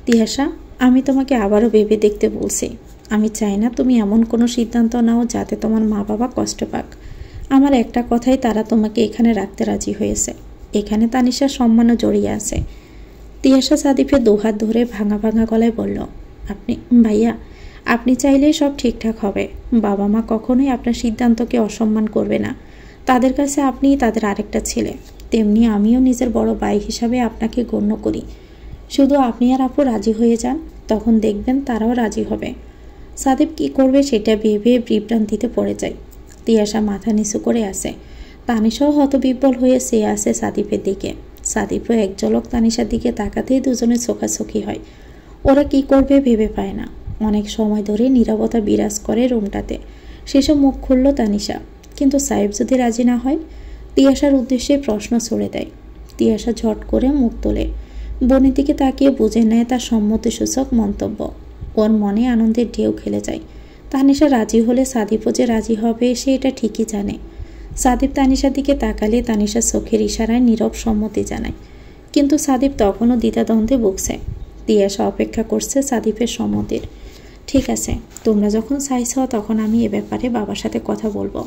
তিয়াশা, আমি তোমাকে আবারও ভেবে দেখতে বলছি। আমি চাই না তুমি এমন কোনো সিদ্ধান্ত নাও যাতে তোমার মা বাবা কষ্ট পাক। আমার একটা কথাই তারা তোমাকে এখানে রাখতে রাজি হয়েছে। এখানে তানিশার সম্মানও জড়িয়ে আছে। তিয়াশা সাদিফের দুহাত ধরে ভাঙা ভাঙা গলায় বলল, ভাইয়া, আপনি চাইলেই সব ঠিকঠাক হবে। বাবা মা কখনোই আপনার সিদ্ধান্তকে অসম্মান করবে না। তাদের কাছে আপনিই তাদের আরেকটা ছেলে, তেমনি আমিও নিজের বড় ভাই হিসাবে আপনাকে গণ্য করি। শুধু আপনি আর আপু রাজি হয়ে যান, তখন দেখবেন তারাও রাজি হবে। সাদিপ কি করবে সেটা ভেবে বিভ্রান্তিতে পড়ে যায়। তিয়াশা মাথা নিচু করে আসে। তানিশাও হতবিহ্বল হয়ে চেয়ে আসে সাদিপের দিকে। সাদিপও এক ঝলক তানিশার দিকে তাকাতেই দুজনে চোখাচোখি হয়। ওরা কি করবে ভেবে পায় না। অনেক সময় ধরে নীরবতা বিরাজ করে রুমটাতে। শেষে মুখ খুলল তানিশা। কিন্তু সাহেব যদি রাজি না হয়? তিয়াশার উদ্দেশ্যে প্রশ্ন ছড়ে দেয়। তিয়াশা ঝট করে মুখ তোলে। বোনের দিকে তাকিয়ে বুঝে নেয় তার সম্মতিসূচক মন্তব্য। ওর মনে আনন্দের ঢেউ খেলে যায়। তানিশা রাজি হলে সাদিপও যে রাজি হবে সে এটা ঠিকই জানে। সাদিপ তানিশার দিকে তাকালে তানিশার চোখের ইশারায় নীরব সম্মতি জানায়। কিন্তু সাদিপ তখনও দ্বিধাদ্বন্দ্বে ভুগছে। তিয়াশা অপেক্ষা করছে সাদিপের সম্মতির। ঠিক আছে, তোমরা যখন চাইছ তখন আমি এ ব্যাপারে বাবার সাথে কথা বলবো।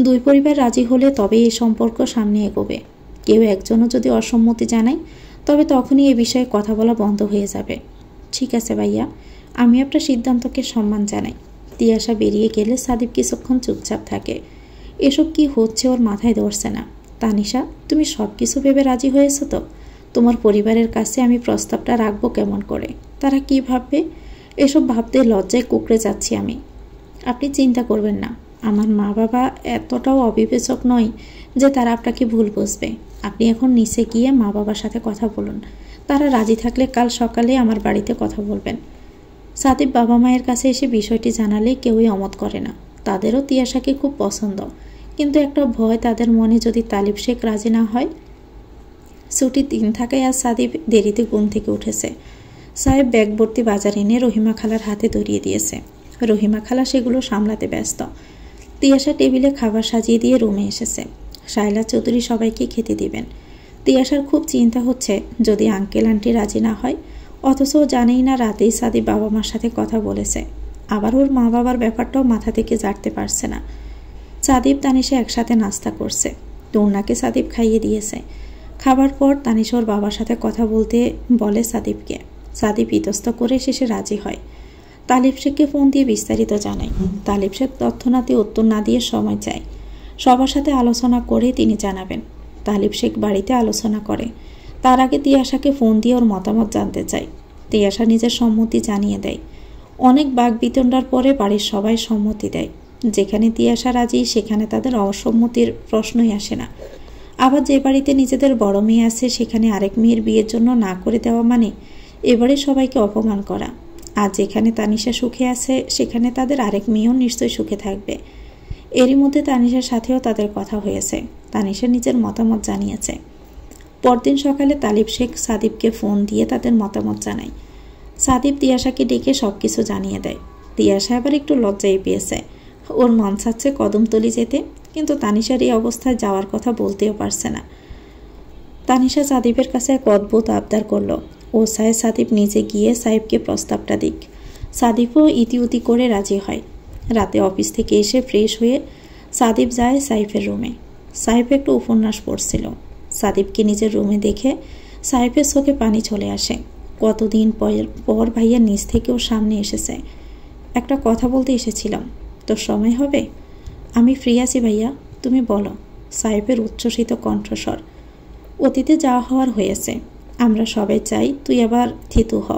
দুই পরিবার রাজি হলে তবে এই সম্পর্ক সামনে এগোবে। কেউ একজনও যদি অসম্মতি জানায়, তবে তখনই এ বিষয়ে কথা বলা বন্ধ হয়ে যাবে। ঠিক আছে ভাইয়া, আমি আপনার সিদ্ধান্তকে সম্মান জানাই। তিয়াশা বেরিয়ে গেলে সাদিপ কিছুক্ষণ চুপচাপ থাকে। এসব কি হচ্ছে ওর মাথায় ধরছে না। তানিশা, তুমি সব কিছু ভেবে রাজি হয়েছো তো? তোমার পরিবারের কাছে আমি প্রস্তাবটা রাখবো কেমন করে? তারা কি ভাববে? এসব ভাবতে লজ্জায় কুঁকড়ে যাচ্ছি আমি। আপনি চিন্তা করবেন না, আমার মা বাবা এতটাও অবিবেচক নয় যে তারা আপনাকে ভুল বুঝবে। আপনি এখন নিচে গিয়ে মা বাবার সাথে কথা বলুন, তারা রাজি থাকলে কাল সকালে আমার বাড়িতে কথা বলবেন। সাদিপ বাবা মায়ের কাছে এসে বিষয়টি জানালে কেউই অমত করে না। তাদেরও তিয়াশাকে খুব পছন্দ, কিন্তু একটা ভয় তাদের মনে, যদি তালিব শেখ রাজি না হয়। ছুটির দিন থাকায় আজ সাদিপ দেরিতে ঘুম থেকে উঠেছে। সাহেব ব্যাগ ভর্তি বাজার এনে রহিমা খালার হাতে ধরিয়ে দিয়েছে। রহিমা খালা সেগুলো সামলাতে ব্যস্ত। তিয়াশা টেবিলে খাবার সাজিয়ে দিয়ে রুমে এসেছে। শায়লা চৌধুরী সবাইকে খেতে দিবেন। তিয়াশার খুব চিন্তা হচ্ছে যদি আঙ্কেল আন্টি রাজি না হয়, অথচ জানেই না রাতেই সাদিপ বাবা মার সাথে কথা বলেছে। আবার ওর মা বাবার ব্যাপারটাও মাথা থেকে জানতে পারছে না। সাদিপ তানিশা একসাথে নাস্তা করছে। তূর্ণাকে সাদিপ খাইয়ে দিয়েছে। খাবার পর তানিশা ওর বাবার সাথে কথা বলতে বলে সাদিপকে। সাদিপ ইতস্ত করে শেষে রাজি হয়। তালিব শেখকে ফোন দিয়ে বিস্তারিত জানায়। তালিব শেখ তথ্যনাতে উত্তর না দিয়ে সময় চায়। সবার সাথে আলোচনা করে তিনি জানাবেন। তালিব শেখ বাড়িতে আলোচনা করে। তার আগে তিয়াশাকে ফোন দিয়ে ওর মতামত জানতে চায়। তিয়াশা নিজের সম্মতি জানিয়ে দেয়। অনেক বাকবিতণ্ডার পরে বাড়ির সবাই সম্মতি দেয়। যেখানে তিয়াশা রাজি সেখানে তাদের অসম্মতির প্রশ্নই আসে না। আবার যে বাড়িতে নিজেদের বড় মেয়ে আছে সেখানে আরেক মেয়ের বিয়ের জন্য না করে দেওয়া মানে এবারে সবাইকে অপমান করা। আর যেখানে তানিশা সুখে আছে সেখানে তাদের আরেক মেয়েও নিশ্চয়ই সুখে থাকবে। এরই মধ্যে তানিশার সাথেও তাদের কথা হয়েছে। তানিশা নিজের মতামত জানিয়েছে। পরদিন সকালে তালিব শেখ সাদিপকে ফোন দিয়ে তাদের মতামত জানায়। সাদিপ তিয়াশাকে ডেকে সবকিছু জানিয়ে দেয়। তিয়াশা এবার একটু লজ্জায় পেয়েছে। ওর মন চাচ্ছে কদমতলি যেতে, কিন্তু তানিশার এই অবস্থায় যাওয়ার কথা বলতেও পারছে না। তানিশা সাদিপের কাছে এক অদ্ভুত আবদার করল। ও চায় সাদিপ নিজে গিয়ে সাহেবকে প্রস্তাবটা দিক। সাদিপও ইতিউতি করে রাজি হয়। রাতে অফিস থেকে এসে ফ্রেশ হয়ে সাদিপ যায় সাইফের রুমে। সাইফ একটু উপন্যাস পড়ছিল। সাদিপকে নিজের রুমে দেখে সাইফের চোখে পানি চলে আসে। কতদিন পর ভাইয়া নিজ থেকেও সামনে এসেছে। একটা কথা বলতে এসেছিলাম, তোর সময় হবে? আমি ফ্রি আছি ভাইয়া, তুমি বলো। সাইফের উচ্ছ্বসিত কণ্ঠস্বর। অতীতে যা হওয়ার হয়েছে, আমরা সবাই চাই তুই আবার থিতু হ।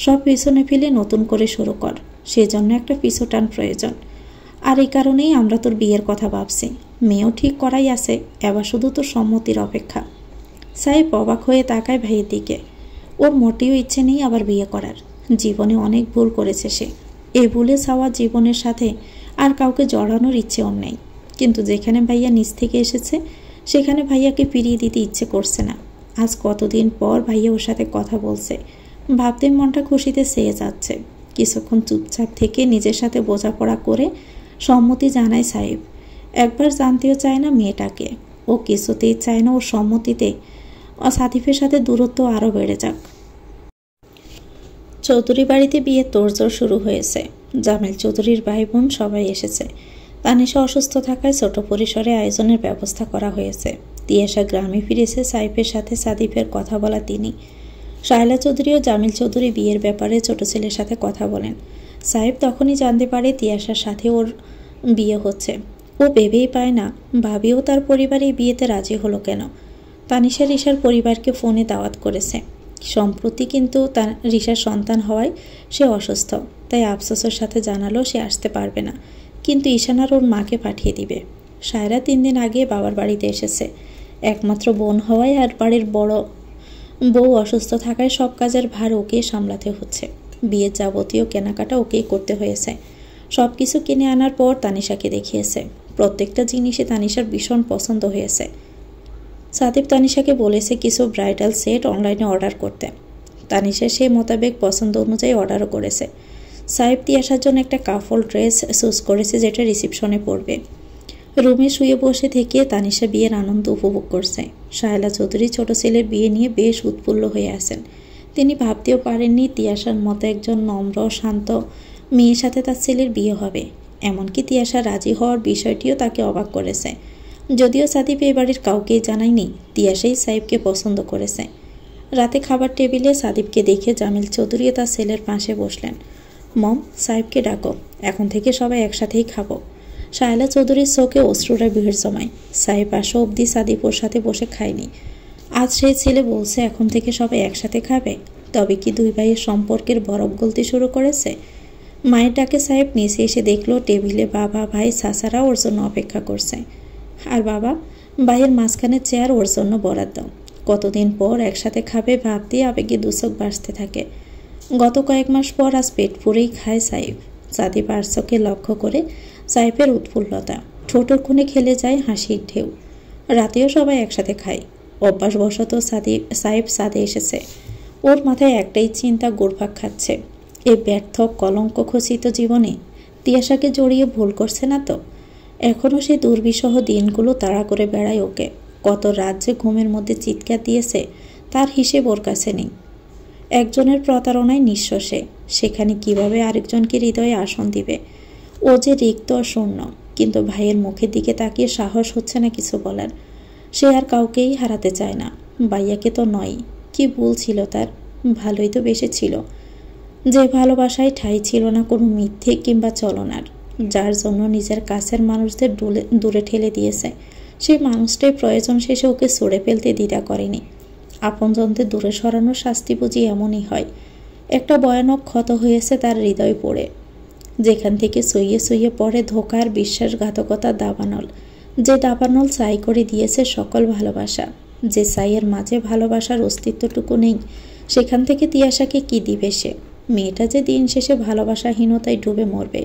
সব পিছনে ফেলে নতুন করে শুরু কর। সেজন্য একটা পিছুটান প্রয়োজন। আর এই কারণেই আমরা তোর বিয়ের কথা ভাবছি। মেয়েও ঠিক করাই আছে, এবার শুধু তোর সম্মতির অপেক্ষা। সাহেব অবাক হয়ে তাকায় ভাইয়ের দিকে। ওর মোটেও ইচ্ছে নেই আবার বিয়ে করার। জীবনে অনেক ভুল করেছে সে। এই ভুলে ছাওয়া জীবনের সাথে আর কাউকে জড়ানোর ইচ্ছে ওর নেই। কিন্তু যেখানে ভাইয়া নিজ থেকে এসেছে সেখানে ভাইয়াকে ফিরিয়ে দিতে ইচ্ছে করছে না। আজ কতদিন পর ভাইয়া ওর সাথে কথা বলছে, ভাবতে মনটা খুশিতে চেয়ে যাচ্ছে। কিছুক্ষণ চুপচাপ থেকে নিজের সাথে বোঝাপড়া করে সম্মতি জানায় সাহেব। একবার জানতেও চায় না মেয়েটাকে। ও কিছুতেই চায় না ওর সম্মতিতে সাদিফের সাথে দূরত্ব আরও বেড়ে যাক। চৌধুরী বাড়িতে বিয়ে তোড়জোড় শুরু হয়েছে। জামিল চৌধুরীর ভাই বোন সবাই এসেছে। তানিশা অসুস্থ থাকায় ছোট পরিসরে আয়োজনের ব্যবস্থা করা হয়েছে। তিয়াশা গ্রামে ফিরেছে সাইফের সাথে সাদিফের কথা বলা তিনি। শায়লা চৌধুরী ও জামিল চৌধুরী বিয়ের ব্যাপারে ছোট ছেলের সাথে কথা বলেন। সাহেব তখনই জানতে পারে তিয়াশার সাথে ওর বিয়ে হচ্ছে। ও ভেবেই পায় না ভাবিও তার পরিবার এই বিয়েতে রাজি হলো কেন। তানিশা রিশার পরিবারকে ফোনে দাওয়াত করেছে। সম্প্রতি কিন্তু তার রিশার সন্তান হওয়ায় সে অসুস্থ, তাই আফসোসের সাথে জানালো সে আসতে পারবে না, কিন্তু ঈশানার ওর মাকে পাঠিয়ে দিবে। শায়রা 3 দিন আগে বাবার বাড়িতে এসেছে। একমাত্র বোন হওয়ায় আর বাড়ির বড় বউ অসুস্থ থাকায় সব কাজের ভার ওকেই সামলাতে হচ্ছে। বিয়ের যাবতীয় কেনাকাটা ওকেই করতে হয়েছে। সব কিছু কিনে আনার পর তানিশাকে দেখিয়েছে। প্রত্যেকটা জিনিসই তানিশার ভীষণ পছন্দ হয়েছে। সাদিপ তানিশাকে বলেছে কিছু ব্রাইডাল সেট অনলাইনে অর্ডার করতে। তানিশা সেই মোতাবেক পছন্দ অনুযায়ী অর্ডারও করেছে। সাহেব তিয়াশার জন্য একটা কাফল ড্রেস চুজ করেছে যেটা রিসেপশনে পরবে। রুমে শুয়ে বসে থেকে তানিশা বিয়ের আনন্দ উপভোগ করছে। শায়লা চৌধুরী ছোট ছেলের বিয়ে নিয়ে বেশ উৎফুল্ল হয়ে আছেন। তিনি ভাবতেও পারেননি তিয়াশার মতো একজন নম্র শান্ত মেয়ের সাথে তার ছেলের বিয়ে হবে। এমনকি তিয়াশা রাজি হওয়ার বিষয়টিও তাকে অবাক করেছে। যদিও সাদিপ এই বাড়ির কাউকেই জানায়নি তিয়াশাই সাহেবকে পছন্দ করেছে। রাতে খাবার টেবিলে সাদিপকে দেখে জামিল চৌধুরী তার ছেলের পাশে বসলেন। মম, সাহেবকে ডাকো, এখন থেকে সবাই একসাথেই খাবো। শায়লা চৌধুরীর চোখে অশ্রুরা ভিড় জমায়। সাহেব আসা অবধি সাদিপ ওর সাথে বসে খায়নি। আজ সেই ছেলে বলছে এখন থেকে সবাই একসাথে খাবে। তবে কি দুই ভাইয়ের সম্পর্কের বরফ গলতে শুরু করেছে? মায়ের ডাকে সাহেব নিচে এসে দেখলো টেবিলে বাবা, ভাই, চাচারা ওর জন্য অপেক্ষা করছে। আর বাবা, ভাইয়ের মাঝখানে চেয়ার ওর জন্য বরাদ্দ। কতদিন পর একসাথে খাবে ভাবতেই আবেগে দুচোখ ভাসতে থাকে। গত কয়েক মাস পর আজ পেট পুরেই খায় সাহেব। সাদিব আরশকে লক্ষ্য করে সাহেবের উৎফুল্লতা, ঠোঁটের কোণে খেলে যায় হাসির ঢেউ। রাতেও সবাই একসাথে খায়। অভ্যাসবশত সাহেব ছাদে এসেছে। ওর মাথায় একটাই চিন্তা ঘুরপাক খাচ্ছে, এই ব্যর্থ কলঙ্ক খচিত জীবনে তিয়াশাকে জড়িয়ে ভুল করছে না তো? এখনও সেই দুর্বিষহ দিনগুলো তাড়া করে বেড়ায় ওকে। কত রাত যে ঘুমের মধ্যে চিৎকার দিয়েছে তার হিসেব ওর কাছে নেই। একজনের প্রতারণায় নিঃস্ব সে, সেখানে কিভাবে আরেকজনকে হৃদয়ে আসন দিবে? ও যে রিক্ত ও শূন্য, কিন্তু ভাইয়ের মুখের দিকে তাকিয়ে সাহস হচ্ছে না কিছু বলার। সে আর কাউকেই হারাতে চায় না, ভাইয়াকে তো নয়। কি ভুল ছিল তার? ভালোই তো বেশি ছিল, যে ভালোবাসায় ঠাঁই ছিল না কোনো মিথ্যে কিংবা চলনার। যার জন্য নিজের কাছের মানুষদের দূরে ঠেলে দিয়েছে, সেই মানুষটাই প্রয়োজন শেষে ওকে ছড়ে ফেলতে দ্বিধা করেনি। আপনজনদের দূরে সরানোর শাস্তি বুঝি এমনই হয়। একটা ভয়ানক ক্ষত হয়েছে তার হৃদয় পড়ে, যেখান থেকে সইয়ে সইয়ে পড়ে ধোকার বিশ্বাসঘাতকতার দাবানল। যে দাবানল ছাই করে দিয়েছে সকল ভালোবাসা, যে ছাইয়ের মাঝে ভালোবাসার অস্তিত্বটুকু নেই, সেখান থেকে তিয়াশাকে কি দিবে সে? মেয়েটা যে দিন শেষে ভালোবাসাহীনতায় ডুবে মরবে,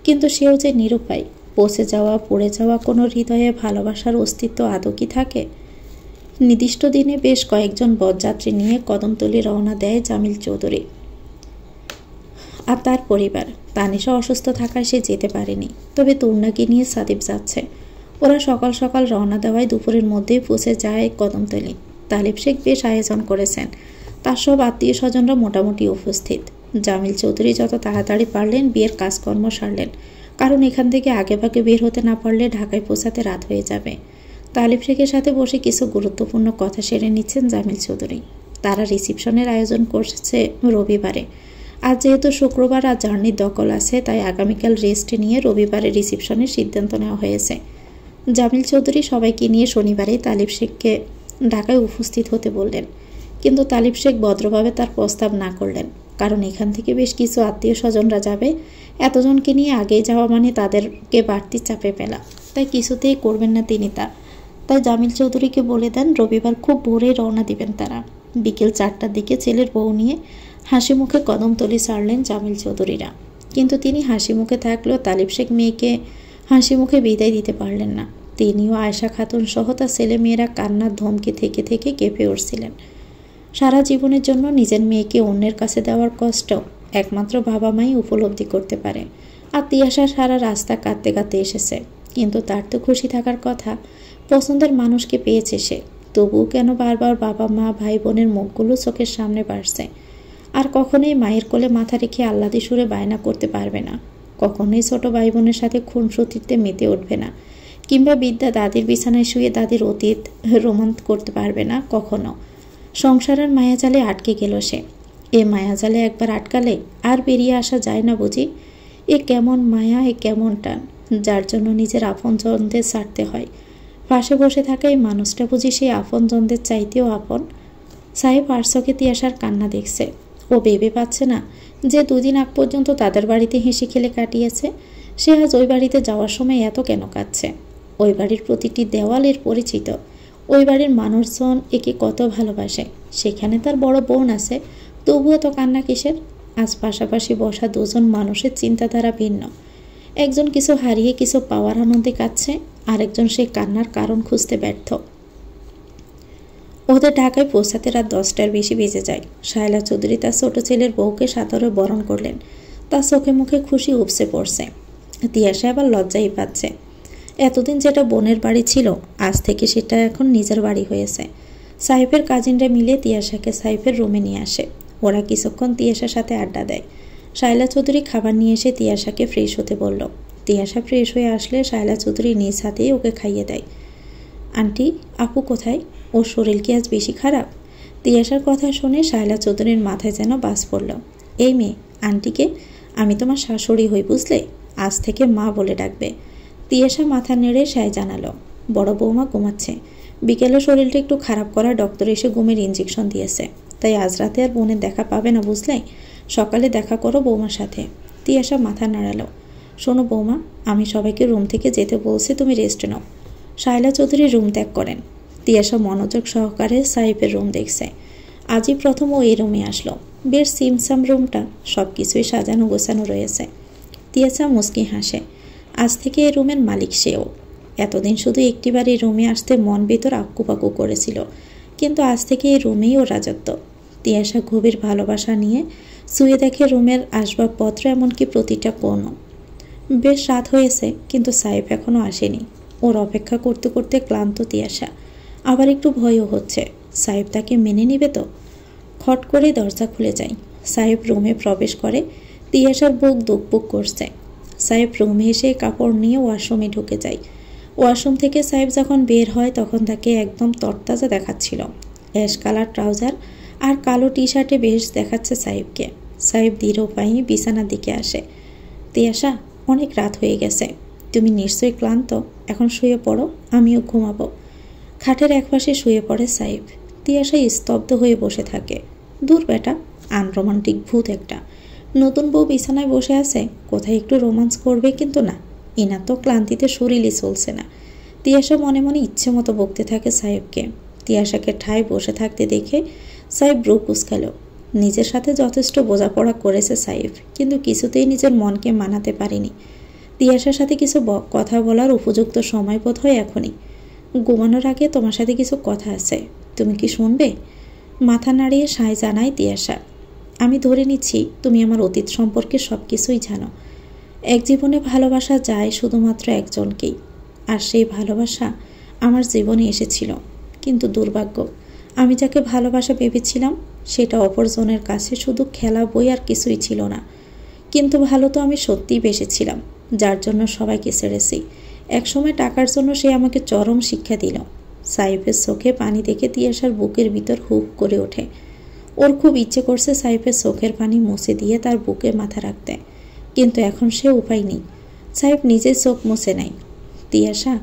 কিন্তু সেও যে নিরুপায়। পচে যাওয়া, পড়ে যাওয়া কোনো হৃদয়ে ভালোবাসার অস্তিত্ব আদৌ কি থাকে? নির্দিষ্ট দিনে বেশ কয়েকজন বরযাত্রী নিয়ে কদমতলী রওনা দেয় জামিল চৌধুরী আর তার পরিবার। তানিশা অসুস্থ থাকায় সে যেতে পারেনি, তবে তরুণাকে নিয়ে সাদিব যাচ্ছে। ওরা সকাল সকাল রওনা দেওয়ায় দুপুরের মধ্যেই পৌঁছে যায় কদমতলী। তালিব শেখ বেশ আয়োজন করেছেন, তার সব আত্মীয় স্বজনরা মোটামুটি উপস্থিত। জামিল চৌধুরী যত তাড়াতাড়ি পারলেন বিয়ের কাজকর্ম সারলেন, কারণ এখান থেকে আগেভাগে বের হতে না পারলে ঢাকায় পৌঁছাতে রাত হয়ে যাবে। তালিব শেখের সাথে বসে কিছু গুরুত্বপূর্ণ কথা সেরে নিচ্ছেন জামিল চৌধুরী। তারা রিসিপশনের আয়োজন করছে রবিবারে। আজ যেহেতু শুক্রবার আর জার্নির দখল আছে, তাই আগামীকাল রেস্ট নিয়ে রবিবারে রিসিপশনের সিদ্ধান্ত নেওয়া হয়েছে। জামিল চৌধুরী সবাইকে নিয়ে শনিবারে তালিব শেখকে ঢাকায় উপস্থিত হতে বললেন, কিন্তু তালিব শেখ ভদ্রভাবে তার প্রস্তাব না করলেন, কারণ এখান থেকে বেশ কিছু আত্মীয় স্বজনরা যাবে। এতজনকে নিয়ে আগেই যাওয়া মানে তাদেরকে বাড়তি চাপে ফেলা, তাই কিছুতেই করবেন না তিনি তা। তাই জামিল চৌধুরীকে বলে দেন রবিবার খুব ভোরে রওনা দিবেন তারা। বিকেল 4টার দিকে ছেলের বউ নিয়ে হাসি মুখে কদমতলী ছাড়লেন জামিল চৌধুরীরা। কিন্তু তিনি হাসি মুখে থাকলেও তালিব শেখ মেয়েকে হাসি মুখে বিদায় দিতে পারলেন না। তিনিও আয়েশা খাতুন সহ তার ছেলে মেয়েরা কান্নার ধমকে থেকে থেকে কেঁপে উঠছিলেন। সারা জীবনের জন্য নিজের মেয়েকে অন্যের কাছে দেওয়ার কষ্ট একমাত্র বাবা মাই উপলব্ধি করতে পারে। আর তিয়াশা সারা রাস্তা কাঁদতে কাঁদতে এসেছে, কিন্তু তার তো খুশি থাকার কথা, পছন্দের মানুষকে পেয়েছে সে। তবুও কেন বারবার বাবা মা ভাই বোনের মুখগুলো চোখের সামনে বাড়ছে। আর কখনোই মায়ের কোলে মাথা রেখে আহ্লাদি সুরে বায়না করতে পারবে না, কখনোই ছোট ভাই বোনের সাথে খুনসুটিতে মেতে উঠবে না, কিংবা বিদ্যা দাদির বিছানায় শুয়ে দাদির অতীত রোমান্স করতে পারবে না কখনো। সংসারের মায়াজালে আটকে গেল সে। এ মায়াজালে একবার আটকালে আর বেরিয়ে আসা যায় না বুঝি? এ কেমন মায়া, এ কেমন টান, যার জন্য নিজের আপনজনদের ছাড়তে হয়। পাশে বসে থাকা এই মানুষটা বুঝি সেই আপনজনদের চাইতেও আপন? সাহেব আরশকে তিয়াশার কান্না দেখছে। ও ভেবে পাচ্ছে না যে দুদিন আগ পর্যন্ত তাদের বাড়িতে হেসে খেলে কাটিয়েছে, সে আজ ওই বাড়িতে যাওয়ার সময় এত কেন কাঁদছে? ওই বাড়ির প্রতিটি দেওয়ালের পরিচিত, ওই বাড়ির মানুষজন একে কত ভালোবাসে। সেখানে তার বড় বোন আছে, তবুও তো কান্না কিসের? আজ পাশাপাশি বসা দুজন মানুষের চিন্তাধারা ভিন্ন। একজন কিছু হারিয়ে কিছু পাওয়ার আনন্দে কাঁদছে, আরেকজন সেই কান্নার কারণ খুঁজতে ব্যর্থ। ওদের ঢাকায় পৌঁছাতে রাত 10টার বেশি বেজে যায়। শায়লা চৌধুরী তার ছোট ছেলের বউকে সাদরে বরণ করলেন। তার চোখে মুখে খুশি উপসে পড়ছে। তিয়াশা আবার লজ্জাই পাচ্ছে। এতদিন যেটা বোনের বাড়ি ছিল, আজ থেকে সেটা এখন নিজের বাড়ি হয়েছে। সাইফের কাজিনরা মিলে তিয়াশাকে সাইফের রুমে নিয়ে আসে। ওরা কিছুক্ষণ তিয়াশার সাথে আড্ডা দেয়। শায়লা চৌধুরী খাবার নিয়ে এসে তিয়াশাকে ফ্রেশ হতে বলল। তিয়াশা ফ্রেশ হয়ে আসলে শায়লা চৌধুরী নিজ হাতেই ওকে খাইয়ে দেয়। আন্টি, আপু কোথায়? ওর শরীর কি আজ বেশি খারাপ? তিয়াশার কথা শুনে শায়লা চৌধুরীর মাথায় যেন বাজ পড়ল। এই মেয়ে, আন্টিকে আমি তোমার শাশুড়ি হই বুঝলে, আজ থেকে মা বলে ডাকবে। তিয়াশা মাথা নেড়ে সায় জানালো। বড় বৌমা ঘুমাচ্ছে, বিকেলে শরীরটা একটু খারাপ করা ডক্টর এসে ঘুমের ইঞ্জেকশন দিয়েছে। তাই আজ রাতে আর বোনের দেখা পাবে না, বুঝলে? সকালে দেখা করো বৌমার সাথে। তিয়াশা মাথা নাড়ালো। শোনো বৌমা, আমি সবাইকে রুম থেকে যেতে বলছি, তুমি রেস্ট নাও। শায়লা চৌধুরী রুম ত্যাগ করেন। তিয়াশা মনোযোগ সহকারে সাইফের রুম দেখছে। আজই প্রথম ও এই রুমে আসলো। বেশ সিমসাম রুমটা, সব কিছুই সাজানো গোছানো রয়েছে। তিয়াশা মুচকি হাসে। আজ থেকে এই রুমের মালিক সেও। এতদিন শুধু একটিবার এই রুমে আসতে মন ভিতর আক্কুপাকু করেছিল, কিন্তু আজ থেকে এই রুমেই ও রাজত্ব। তিয়াশা গভীর ভালোবাসা নিয়ে শুয়ে দেখে রুমের আসবাবপত্র, এমনকি প্রতিটা কোণ। বেশ রাত হয়েছে, কিন্তু সাইফ এখনও আসেনি। ওর অপেক্ষা করতে করতে ক্লান্ত তিয়াশা। আবার একটু ভয়ও হচ্ছে, সাইফ তাকে মেনে নিবে তো? খট করে দরজা খুলে যায়। সাইফ রুমে প্রবেশ করে। তিয়াশার বুক দুকপুক করছে। সাইফ রুমে এসে কাপড় নিয়ে ওয়াশরুমে ঢুকে যায়। ওয়াশরুম থেকে সাইফ যখন বের হয় তখন তাকে একদম তরতাজা দেখাচ্ছিল। অ্যাশ কালার ট্রাউজার আর কালো টি শার্টে বেশ দেখাচ্ছে সাইফকে। সাইফ দৃঢ় পায়ে বিছানার দিকে আসে। তিয়াশা, অনেক রাত হয়ে গেছে, তুমি নিশ্চয়ই ক্লান্ত, এখন শুয়ে পড়ো, আমিও ঘুমাবো। খাটের একপাশে শুয়ে পড়ে সাইফ। তিয়াশা স্তব্ধ হয়ে বসে থাকে। দূর বেটা, আনরোমান্টিক ভূত একটা। নতুন বউ বিছানায় বসে আছে, কোথায় একটু রোমান্স করবে, কিন্তু না, ইনার তো ক্লান্তিতে শরীরই চলছে না। তিয়াশা মনে মনে ইচ্ছে মতো বকতে থাকে সাইফকে। তিয়াশাকে ঠায় বসে থাকতে দেখে সাইফ ব্রু কুঁচকাল। নিজের সাথে যথেষ্ট বোঝাপড়া করেছে সাইফ, কিন্তু কিছুতেই নিজের মনকে মানাতে পারেনি। তিয়াশার সাথে কিছু কথা বলার উপযুক্ত সময় বোধ হয় এখনই। ঘুমানোর আগে তোমার সাথে কিছু কথা আছে, তুমি কি শুনবে? মাথা নাড়িয়ে সায় জানায় তিয়াশা। আমি ধরে নিচ্ছি তুমি আমার অতীত সম্পর্কে সব কিছুই জানো। এক জীবনে ভালোবাসা যায় শুধুমাত্র একজনকেই, আর সেই ভালোবাসা আমার জীবনে এসেছিল, কিন্তু দুর্ভাগ্য, আমি যাকে ভালোবাসা ভেবেছিলাম সেটা অপরজনের কাছে শুধু খেলা বই আর কিছুই ছিল না। কিন্তু ভালো তো আমি সত্যিই বেসেছিলাম, যার জন্য সবাইকে ছেড়েছি। একসময় টাকার জন্য সে আমাকে চরম শিক্ষা দিল। সাইফের চোখে পানি দেখে তিয়াশার বুকের ভিতর হুক করে ওঠে। ওর খুব ইচ্ছে করছে সাইফের চোখের পানি মুছে দিয়ে তার বুকে মাথা রাখতে, কিন্তু এখন সে উপায় নেই। সাইফ নিজের চোখ মুছে নেয়। তিয়াশা,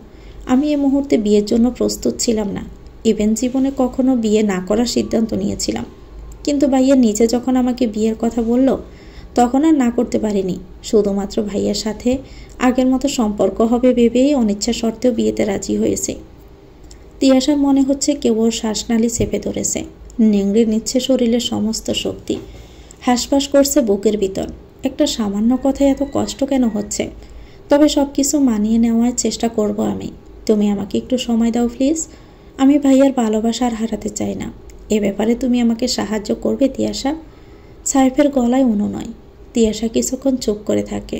আমি এ মুহূর্তে বিয়ের জন্য প্রস্তুত ছিলাম না। ইভেন জীবনে কখনো বিয়ে না করার সিদ্ধান্ত নিয়েছিলাম, কিন্তু ভাইয়া নিজে যখন আমাকে বিয়ের কথা বলল তখন আর না করতে পারিনি। শুধুমাত্র ভাইয়ার সাথে আগের মতো সম্পর্ক হবে ভেবেই অনিচ্ছা সত্ত্বেও বিয়েতে রাজি হয়েছে। তিয়াশার মনে হচ্ছে কেউ ওর শ্বাসনালী চেপে ধরেছে, নেংড়ে নিচ্ছে শরীরের সমস্ত শক্তি। হাঁসফাঁস করছে বুকের ভিতর। একটা সামান্য কথায় এত কষ্ট কেন হচ্ছে? তবে সব কিছু মানিয়ে নেওয়ার চেষ্টা করব আমি। তুমি আমাকে একটু সময় দাও প্লিজ। আমি ভাইয়ার ভালোবাসা আর হারাতে চাই না। এ ব্যাপারে তুমি আমাকে সাহায্য করবে তিয়াশা? সাইফের গলায় অনুনয়। তিয়াশা কিছুক্ষণ চুপ করে থাকে।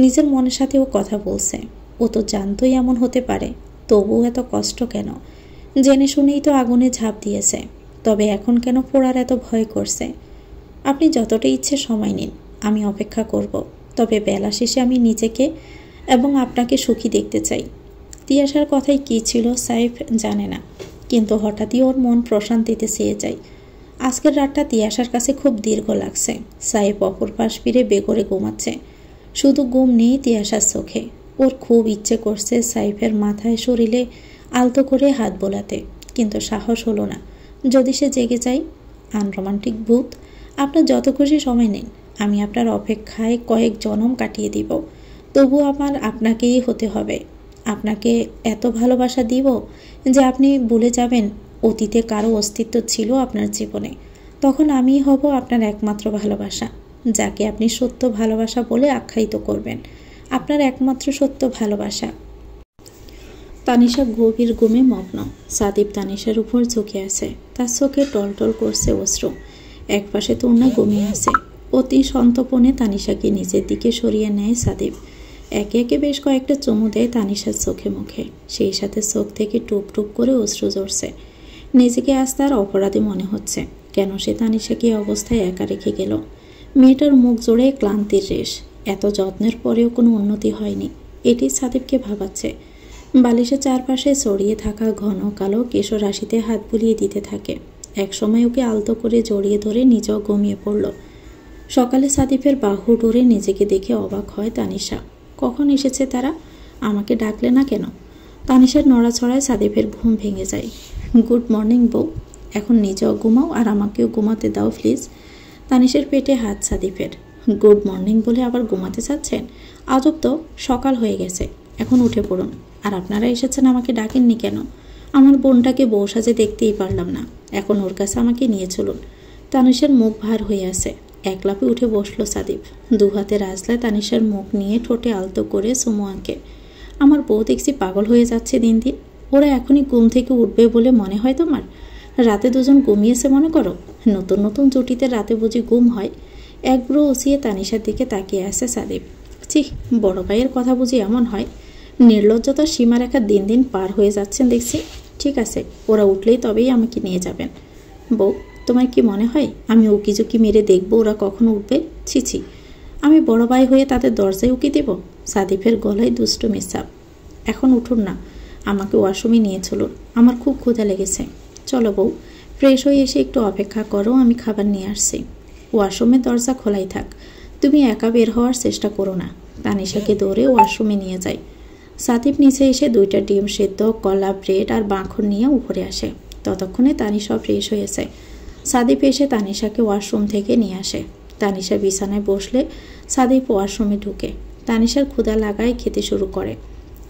নিজের মনের সাথে ও কথা বলছে। ও তো জানতোই এমন হতে পারে, তবুও এত কষ্ট কেন? জেনে শুনেই তো আগুনে ঝাঁপ দিয়েছে, তবে এখন কেন পোড়ার এত ভয় করছে? আপনি যতটা ইচ্ছে সময় নিন, আমি অপেক্ষা করব। তবে বেলা শেষে আমি নিজেকে এবং আপনাকে সুখী দেখতে চাই। তিয়াশার কথাই কী ছিল সাইফ জানে না, কিন্তু হঠাৎই ওর মন প্রশান্তিতে চেয়ে যায়। আজকের রাতটা তিয়াশার কাছে খুব দীর্ঘ লাগছে। সাইফ অপর পাশ ফিরে বেঘরে ঘুমাচ্ছে। শুধু ঘুম নেই তিয়াশার চোখে। ওর খুব ইচ্ছে করছে সাইফের মাথায় শরীরে আলতো করে হাত বোলাতে, কিন্তু সাহস হলো না। যদি সে জেগে যায়? আনরোমান্টিক ভূত, আপনার যত খুশি সময় নিন, আমি আপনার অপেক্ষায় কয়েক জনম কাটিয়ে দিব। তবু আমার আপনাকেই হতে হবে। আপনাকে এত ভালোবাসা দিব যে আপনি ভুলে যাবেন অতীতে কারো অস্তিত্ব ছিল আপনার জীবনে। তখন আমিই হব আপনার একমাত্র ভালোবাসা, যাকে আপনি সত্য ভালোবাসা বলে আখ্যায়িত করবেন। আপনার একমাত্র সত্য ভালোবাসা। তানিশা গভীর ঘুমে মগ্ন। সাদিব তানিশার উপর ঝুঁকে আছে। তার চোখে টলটল করছে অশ্রু। একপাশে তরুণা ঘুমিয়ে আছে। অতি সন্তপনে তানিশাকে নিজের দিকে সরিয়ে নেয় সাদিব। একে একে বেশ কয়েকটা চুমু দেয় তানিশার চোখে মুখে। সেই সাথে চোখ থেকে টুপ টুপ করে অশ্রু ঝরছে। নিজেকে আজ তার অপরাধী মনে হচ্ছে। কেন সে তানিশাকে অবস্থায় একা রেখে গেল? মেয়েটার মুখ জোড়ে ক্লান্তির রেশ। এত যত্নের পরেও কোনো উন্নতি হয়নি, এটি সাদিবকে ভাবাচ্ছে। বালিশের চারপাশে ছড়িয়ে থাকা ঘন কালো কেশর রাশিতে হাত বুলিয়ে দিতে থাকে। একসময় ওকে আলতো করে জড়িয়ে ধরে নিজেও ঘুমিয়ে পড়ল। সকালে সাদিফের বাহু ডোরে নিজেকে দেখে অবাক হয় তানিশা। কখন এসেছে তারা? আমাকে ডাকলে না কেন? তানিশার নড়াছড়ায় সাদিফের ঘুম ভেঙে যায়। গুড মর্নিং বউ। এখন নিজেও ঘুমাও আর আমাকেও ঘুমাতে দাও প্লিজ। তানিশের পেটে হাত সাদিফের। গুড মর্নিং বলে আবার ঘুমাতে চাচ্ছেন? আজব তো, সকাল হয়ে গেছে, এখন উঠে পড়ুন। আর আপনারা এসেছেন, আমাকে ডাকেননি কেন? আমার বোনটাকে বউ সাজে দেখতেই পারলাম না, এখন ওর কাছে আমাকে নিয়ে চলুন। তানিশের মুখ ভার হয়ে আছে। এক লাফে উঠে বসলো সাদিফ। দু হাতে রাজলায় তানিশের মুখ নিয়ে ঠোঁটে আলতো করে চুমু আঁকে। আমার বউ দেখছি পাগল হয়ে যাচ্ছে দিন দিন। ওরা এখনই ঘুম থেকে উঠবে বলে মনে হয় তোমার? রাতে দুজন ঘুমিয়েছে মনে করো? নতুন নতুন জুটিতে রাতে বুঝি ঘুম হয়? এক ব্রো উঁচিয়ে তানিশার দিকে তাকিয়ে আছে সাদিফ। চিহ, বড় ভাইয়ের কথা বুঝি এমন হয়? নির্লজ্জতার সীমারেখা দিন দিন পার হয়ে যাচ্ছেন দেখছি। ঠিক আছে, ওরা উঠলেই তবেই আমাকে নিয়ে যাবেন। বউ, তোমার কি মনে হয় আমি উকি ঝুঁকি মেরে দেখবো ওরা কখন উঠবে? ছিছি, আমি বড় ভাই হয়ে তাদের দরজায় উকি দেব? সাদিফের গলায় দুষ্টু মিসাব। এখন উঠুন না, আমাকে ওয়াশরুমে নিয়ে চলুন, আমার খুব ক্ষুধা লেগেছে। চলো বউ, ফ্রেশ হয়ে এসে একটু অপেক্ষা করো, আমি খাবার নিয়ে আসছি। ওয়াশরুমের দরজা খোলাই থাক, তুমি একা বের হওয়ার চেষ্টা করো না। তানিশাকে দৌড়ে ওয়াশরুমে নিয়ে যায়। সাদিফ নিচে এসে 2টা ডিম সেদ্ধ, কলা, ব্রেড আর মাখন নিয়ে উপরে আসে। ততক্ষণে তানিশা ফ্রেশ হয়েছে। সাদিফ এসে তানিশাকে ওয়াশরুম থেকে নিয়ে আসে। তানিশা বিছানায় বসলে সাদিফ ওয়াশরুমে ঢুকে। তানিশার ক্ষুধা লাগায় খেতে শুরু করে।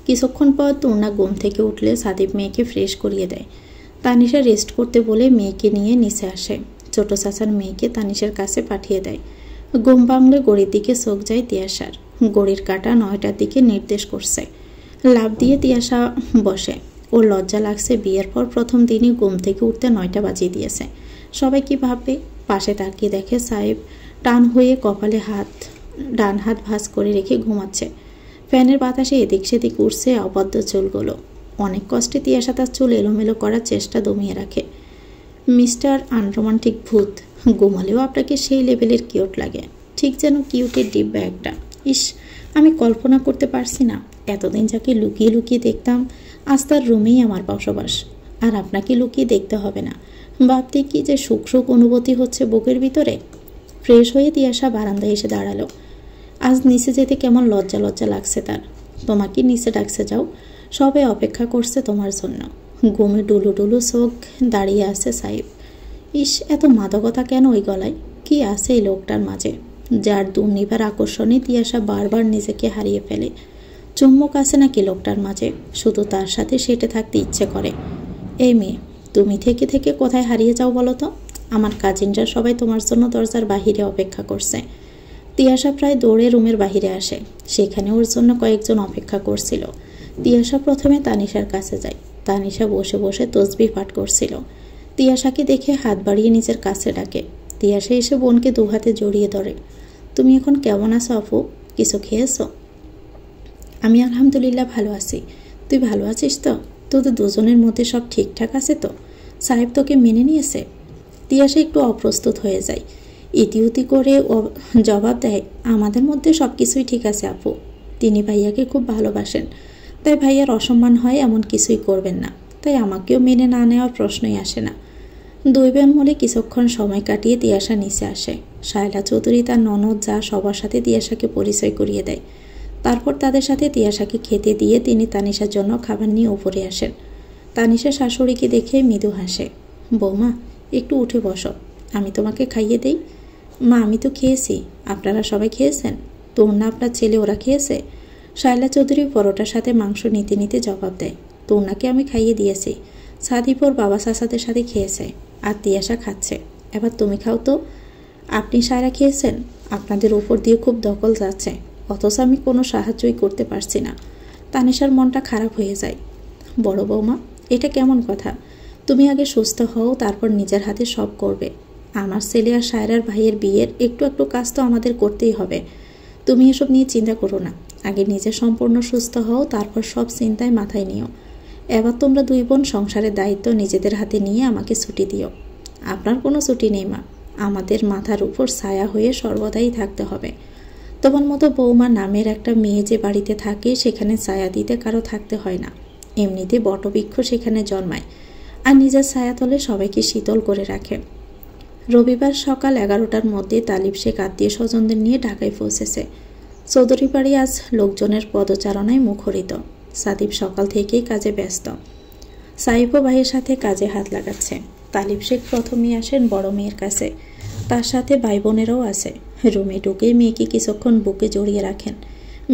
কিছুক্ষণ পর তূর্ণা ঘুম থেকে উঠলে সাদিফ মেয়েকে ফ্রেশ করিয়ে দেয়। তানিশা রেস্ট করতে বলে মেয়েকে নিয়ে নিচে আসে। ছোট চাচার মেয়েকে তানিশার কাছে পাঠিয়ে দেয়। ঘুম ভাঙলে গড়ির দিকে চোখ যায় তিয়াশার। গড়ির কাঁটা 9টার দিকে নির্দেশ করছে। লাফ দিয়ে তিয়াশা বসে। ওর লজ্জা লাগছে, বিয়ের পর প্রথম দিনই ঘুম থেকে উঠতে 9টা বাজিয়ে দিয়েছে। সবাই কি ভাববে? পাশে তাকিয়ে দেখে সাহেব টান হয়ে কপালে ডান হাত ভাঁজ করে রেখে ঘুমাচ্ছে। ফ্যানের বাতাসে এদিক সেদিক উঠছে অবদ্ধ চুলগুলো। অনেক কষ্টে তিয়াশা তার চুল এলোমেলো করার চেষ্টা দমিয়ে রাখে। মিস্টার আনরোমান্টিক ভূত, ঘুমালেও আপনাকে সেই লেভেলের কিউট লাগে, ঠিক যেন কিউটের ডিব্বা একটা। ইস, আমি কল্পনা করতে পারছি না, এতদিন যাকে লুকিয়ে লুকিয়ে দেখতাম, আজ তার রুমেই আমার বসবাস। আর আপনাকে লুকিয়ে দেখতে হবে না, ভাবতে কি যে সুখ সুখ অনুভূতি হচ্ছে বুকের ভিতরে। ফ্রেশ হয়ে তিয়াশা বারান্দায় এসে দাঁড়ালো। আজ নিচে যেতে কেমন লজ্জা লজ্জা লাগছে তার। তোমাকে নিচে ডাকছে, যাও, সবে অপেক্ষা করছে তোমার জন্য। ঘুমে ডুলু ডুলু চোখ দাঁড়িয়ে আছে সাহেব। ইস, এত মাদকতা কেন ওই গলায়? কি আছে এই লোকটার মাঝে, যার দুর্নিবার আকর্ষণে তিয়াশা বারবার নিজেকে হারিয়ে ফেলে? চুম্বক আছে নাকি লোকটার মাঝে, শুধু তার সাথে সেটে থাকতে ইচ্ছে করে? এই মেয়ে, তুমি থেকে থেকে কোথায় হারিয়ে যাও বলো তো? আমার কাজিনরা সবাই তোমার জন্য দরজার বাহিরে অপেক্ষা করছে। তিয়াশা প্রায় দৌড়ে রুমের বাহিরে আসে। সেখানে ওর জন্য কয়েকজন অপেক্ষা করছিল। তিয়াশা প্রথমে তানিশার কাছে যায়। তানিশা বসে বসে তসবিহ পাঠ করছিল। তিয়াশাকে দেখে হাত বাড়িয়ে নিজের কাছে ডাকে। তিয়াশা এসে বোনকে দুহাতে জড়িয়ে ধরে। তুমি এখন কেমন আছো আপু? কিছু খেয়েছো? আমি আলহামদুলিল্লাহ ভালো আছি। তুই ভালো আছিস তো? তোদের দুজনের মধ্যে সব ঠিকঠাক আছে তো? সাহেব তোকে মেনে নিয়েছে? তিয়াশা একটু অপ্রস্তুত হয়ে যায়। ইতিউতি করে ও জবাব দেয়, আমাদের মধ্যে সব কিছুই ঠিক আছে আপু। তিনি ভাইয়াকে খুব ভালোবাসেন, তাই ভাইয়ার অসম্মান হয় এমন কিছুই করবেন না। তাই আমাকেও মেনে না নেওয়ার প্রশ্নই আসে না। দুই বোন মিলে কিছুক্ষণ সময় কাটিয়ে তিয়াশা নিচে আসে। শায়লা চৌধুরী তার ননদ যা সবার সাথে তিয়াশাকে পরিচয় করিয়ে দেয়। তারপর তাদের সাথে তিয়াশাকে খেতে দিয়ে তিনি তানিশার জন্য খাবার নিয়ে উপরে আসেন। তানিশা শাশুড়িকে দেখে মৃদু হাসে। বৌমা, একটু উঠে বসো, আমি তোমাকে খাইয়ে দেই। মা, আমি তো খেয়েছি। আপনারা সবাই খেয়েছেন? তূর্ণা, আপনার ছেলে, ওরা খেয়েছে? শায়লা চৌধুরী পরোটার সাথে মাংস নিতে নিতে জবাব দেয়, তূর্ণাকে আমি খাইয়ে দিয়েছি। সাদিপ ওর বাবা চাচাদের সাথে খেয়েছে, আর তিয়াশা খাচ্ছে। এবার তুমি খাও তো। আপনি সায়রা খেয়েছেন? আপনাদের উপর দিয়ে খুব দখল যাচ্ছে, অথচ আমি কোনো সাহায্যই করতে পারছি না। তানিশার মনটা খারাপ হয়ে যায়। বড় বৌমা, এটা কেমন কথা? তুমি আগে সুস্থ হও, তারপর নিজের হাতে সব করবে। আমার ছেলে আর সায়রার ভাইয়ের বিয়ের একটু একটু কাজ তো আমাদের করতেই হবে। তুমি এসব নিয়ে চিন্তা করো না, আগে নিজে সম্পূর্ণ সুস্থ হও, তারপর সব চিন্তায় মাথায় নিও। এবার তোমরা দুই বোন সংসারের দায়িত্ব নিজেদের হাতে নিয়ে আমাকে ছুটি দিও। আপনার কোনো ছুটি নেই মা, আমাদের মাথার উপর ছায়া হয়ে সর্বদাই থাকতে হবে। তোমার মতো বৌমা নামের একটা মেয়ে যে বাড়িতে থাকে, সেখানে ছায়া দিতে কারো থাকতে হয় না। এমনিতে বটবৃক্ষ সেখানে জন্মায়, আর নিজের ছায়াতলে সবাইকে শীতল করে রাখে। রবিবার সকাল 11টার মধ্যে তালিব শেখ আত্মীয় স্বজনদের নিয়ে ঢাকায় পৌঁছেছে। চৌধুরী বাড়ি আজ লোকজনের পদচারণায় মুখরিত। সাদিব সকাল থেকেই কাজে ব্যস্ত। সাইফও ভাইয়ের সাথে কাজে হাত লাগাচ্ছে। তালিব শেখ প্রথমেই আসেন বড় মেয়ের কাছে, তার সাথে ভাই বোনেরাও আছে। রুমে ঢুকেই মেয়েকে কিছুক্ষণ বুকে জড়িয়ে রাখেন।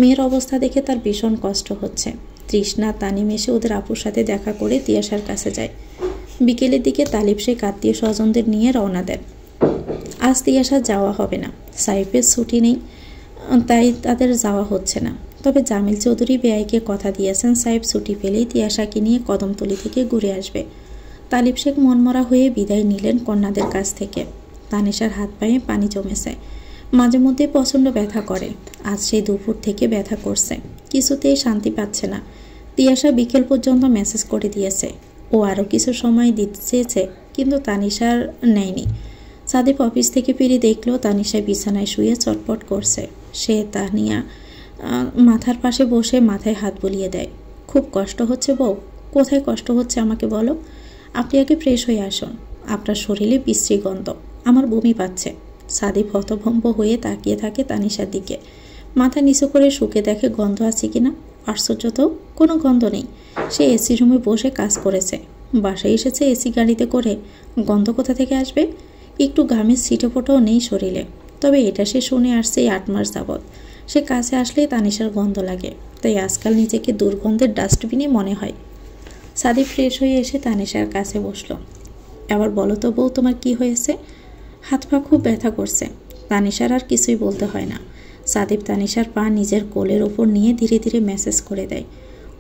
মেয়ের অবস্থা দেখে তার ভীষণ কষ্ট হচ্ছে। তৃষ্ণা তানিম এসে ওদের আপুর সাথে দেখা করে তিয়াশার কাছে যায়। বিকেলের দিকে তালিব শেখ আত্মীয় স্বজনদের নিয়ে রওনা দেন। আজ তিয়াশার যাওয়া হবে না, সাইফের ছুটি নেই, তাই তাদের যাওয়া হচ্ছে না। তবে জামিল চৌধুরী বেআইকে কথা দিয়েছেন সাইফ ছুটি পেলেই তিয়াশাকে নিয়ে কদমতলী থেকে ঘুরে আসবে। তালিব শেখ মনমরা হয়ে বিদায় নিলেন কন্যাদের কাছ থেকে। তানিশার হাত পায়ে পানি জমেছে, মাঝে মধ্যে প্রচণ্ড ব্যথা করে। আজ সেই দুপুর থেকে ব্যথা করছে, কিছুতেই শান্তি পাচ্ছে না। তিয়াশা বিকেল পর্যন্ত মেসেজ করে দিয়েছে, ও আরও কিছু সময় দিতে চেয়েছে, কিন্তু তানিশার নেয়নি। সাদিপ অফিস থেকে ফিরে দেখলো তানিশা বিছানায় শুয়ে চটপট করছে। সে তানিয়া মাথার পাশে বসে মাথায় হাত বুলিয়ে দেয়। খুব কষ্ট হচ্ছে বউ? কোথায় কষ্ট হচ্ছে আমাকে বলো। আপনি আগে ফ্রেশ হয়ে আসুন, আপনার শরীরে বিশ্রী গন্ধ, আমার বমি পাচ্ছে। সাদিপ হতভম্ব হয়ে তাকিয়ে থাকে তানিশার দিকে। মাথা নিচু করে শুকে দেখে গন্ধ আছে কিনা। আশ্চর্য তো, কোনো গন্ধ নেই। সে এসি রুমে বসে কাজ করেছে, বাসায় এসেছে এসি গাড়িতে করে, গন্ধ কোথা থেকে আসবে? একটু ঘামের ছিটেফোঁটাও নেই শরীরে। তবে এটা সে শুনে আসছে 8 মাস যাবৎ। সে কাছে আসলেই তানিশার গন্ধ লাগে, তাই আজকাল নিজেকে দুর্গন্ধের ডাস্টবিনে মনে হয়। সাদিপ ফ্রেশ হয়ে এসে তানিশার কাছে বসলো। এবার বলো তো বউ, তোমার কি হয়েছে? হাত পা খুব ব্যথা করছে। তানিশার আর কিছুই বলতে হয় না। সাদিপ তানিশার পা নিজের কোলের ওপর নিয়ে ধীরে ধীরে ম্যাসেজ করে দেয়।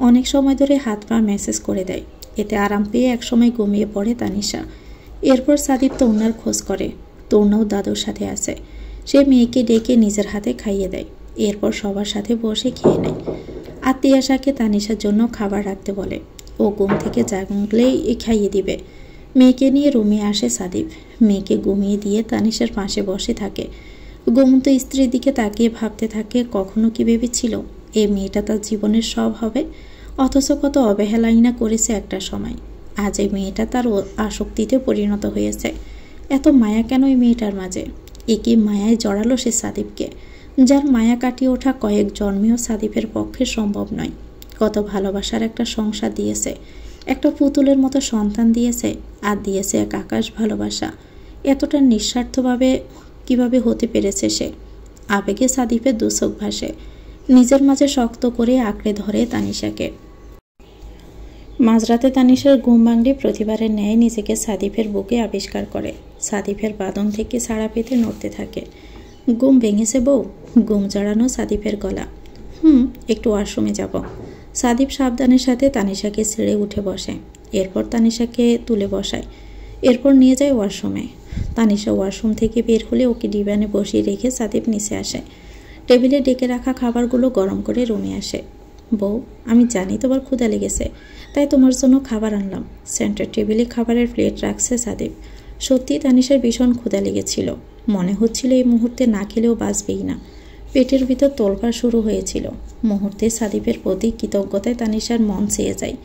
অনেক সময় ধরে হাত পা ম্যাসেজ করে দেয়। এতে আরাম পেয়ে একসময় ঘুমিয়ে পড়ে তানিশা। এরপর সাদিপ তৌনার খোঁজ করে। তৌনাও দাদুর সাথে আছে। সে মেয়েকে ডেকে নিজের হাতে খাইয়ে দেয়। এরপর সবার সাথে বসে খেয়ে নেয়। আর তিয়াশাকে তানিশার জন্য খাবার রাখতে বলে। ও ঘুম থেকে জাগলেই খাইয়ে দিবে। মেয়েকে নিয়ে রুমে আসে সাদিপ। মেয়েকে ঘুমিয়ে দিয়ে তানিশার পাশে বসে থাকে। ঘুমন্ত স্ত্রীর দিকে তাকিয়ে ভাবতে থাকে, কখনো কি ভেবেছিল এই মেয়েটা তার জীবনের সব হবে? অথচ কত অবহেলাই না করেছে একটা সময়। আজ এই মেয়েটা তার আসক্তিতে পরিণত হয়েছে। এত মায়া কেন এই মেয়েটার মাঝে? একই মায়ায় জড়ালো সে সাদিপকে, যার মায়া কাটিয়ে ওঠা কয়েক জন্মেও সাদিপের পক্ষে সম্ভব নয়। কত ভালোবাসার একটা সংসার দিয়েছে, একটা পুতুলের মতো সন্তান দিয়েছে, আর দিয়েছে এক আকাশ ভালোবাসা। এতটা নিঃস্বার্থভাবে কিভাবে হতে পেরেছে সে? আবেগে সাদিপের দুচোখ ভাসে। নিজের মাঝে শক্ত করে আঁকড়ে ধরে তানিশাকে। মাঝরাতে তানিশার ঘুম ভাঙলে প্রতিবারের ন্যায় নিজেকে সাদিফের বুকে আবিষ্কার করে। সাদিফের বাঁধন থেকে ছাড়া পেতে নড়তে থাকে। ঘুম ভেঙেছে বউ? ঘুম জড়ানো সাদিফের গলা। একটু ওয়াশরুমে যাব। সাদিপ সাবধানের সাথে তানিশাকে ছেড়ে উঠে বসে। এরপর তানিশাকে তুলে বসায়। এরপর নিয়ে যায় ওয়াশরুমে। তানিশা ওয়াশরুম থেকে বের হলে ওকে ডিভানে বসিয়ে রেখে সাদিপ নিচে আসে। টেবিলে ডেকে রাখা খাবারগুলো গরম করে রুমে আসে। বউ, আমি জানি তোমার ক্ষুধা লেগেছে, তাই তোমার জন্য খাবার আনলাম। সেন্টার টেবিলে খাবারের প্লেট রাখছে সাদিপ। সত্যি তানিশার ভীষণ ক্ষুধা লেগেছিল। মনে হচ্ছিল এই মুহূর্তে না খেলেও বাঁচবেই না। পেটের ভিতর তোলপাড় শুরু হয়েছিল। মুহূর্তে সাদিপের প্রতি কৃতজ্ঞতায় তানিশার মন চেয়ে যায়।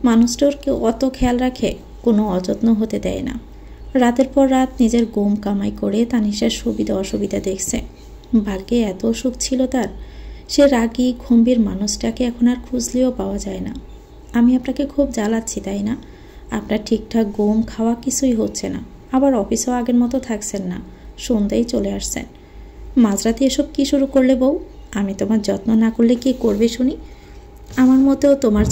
মানুষটার কেউ অত খেয়াল রাখে, কোনো অযত্ন হতে দেয় না। রাতের পর রাত নিজের ঘুম কামাই করে তানিশার সুবিধা অসুবিধা দেখছে। ভাগ্যে এত সুখ ছিল তার। সে রাগী গম্ভীর মানুষটাকে এখন আর খুঁজলেও পাওয়া যায় না। আমি আপনাকে খুব জ্বালাচ্ছি তাই না? আপনার ঠিকঠাক ঘুম খাওয়া কিছুই হচ্ছে না, আবার অফিসেও আগের মতো থাকছেন না, সন্ধ্যায় চলে আসছেন। মাঝরাতে এসব কি শুরু করলে বউ? আমি তোমার যত্ন না করলে কি করবে শুনি? আমার মতেও তোমার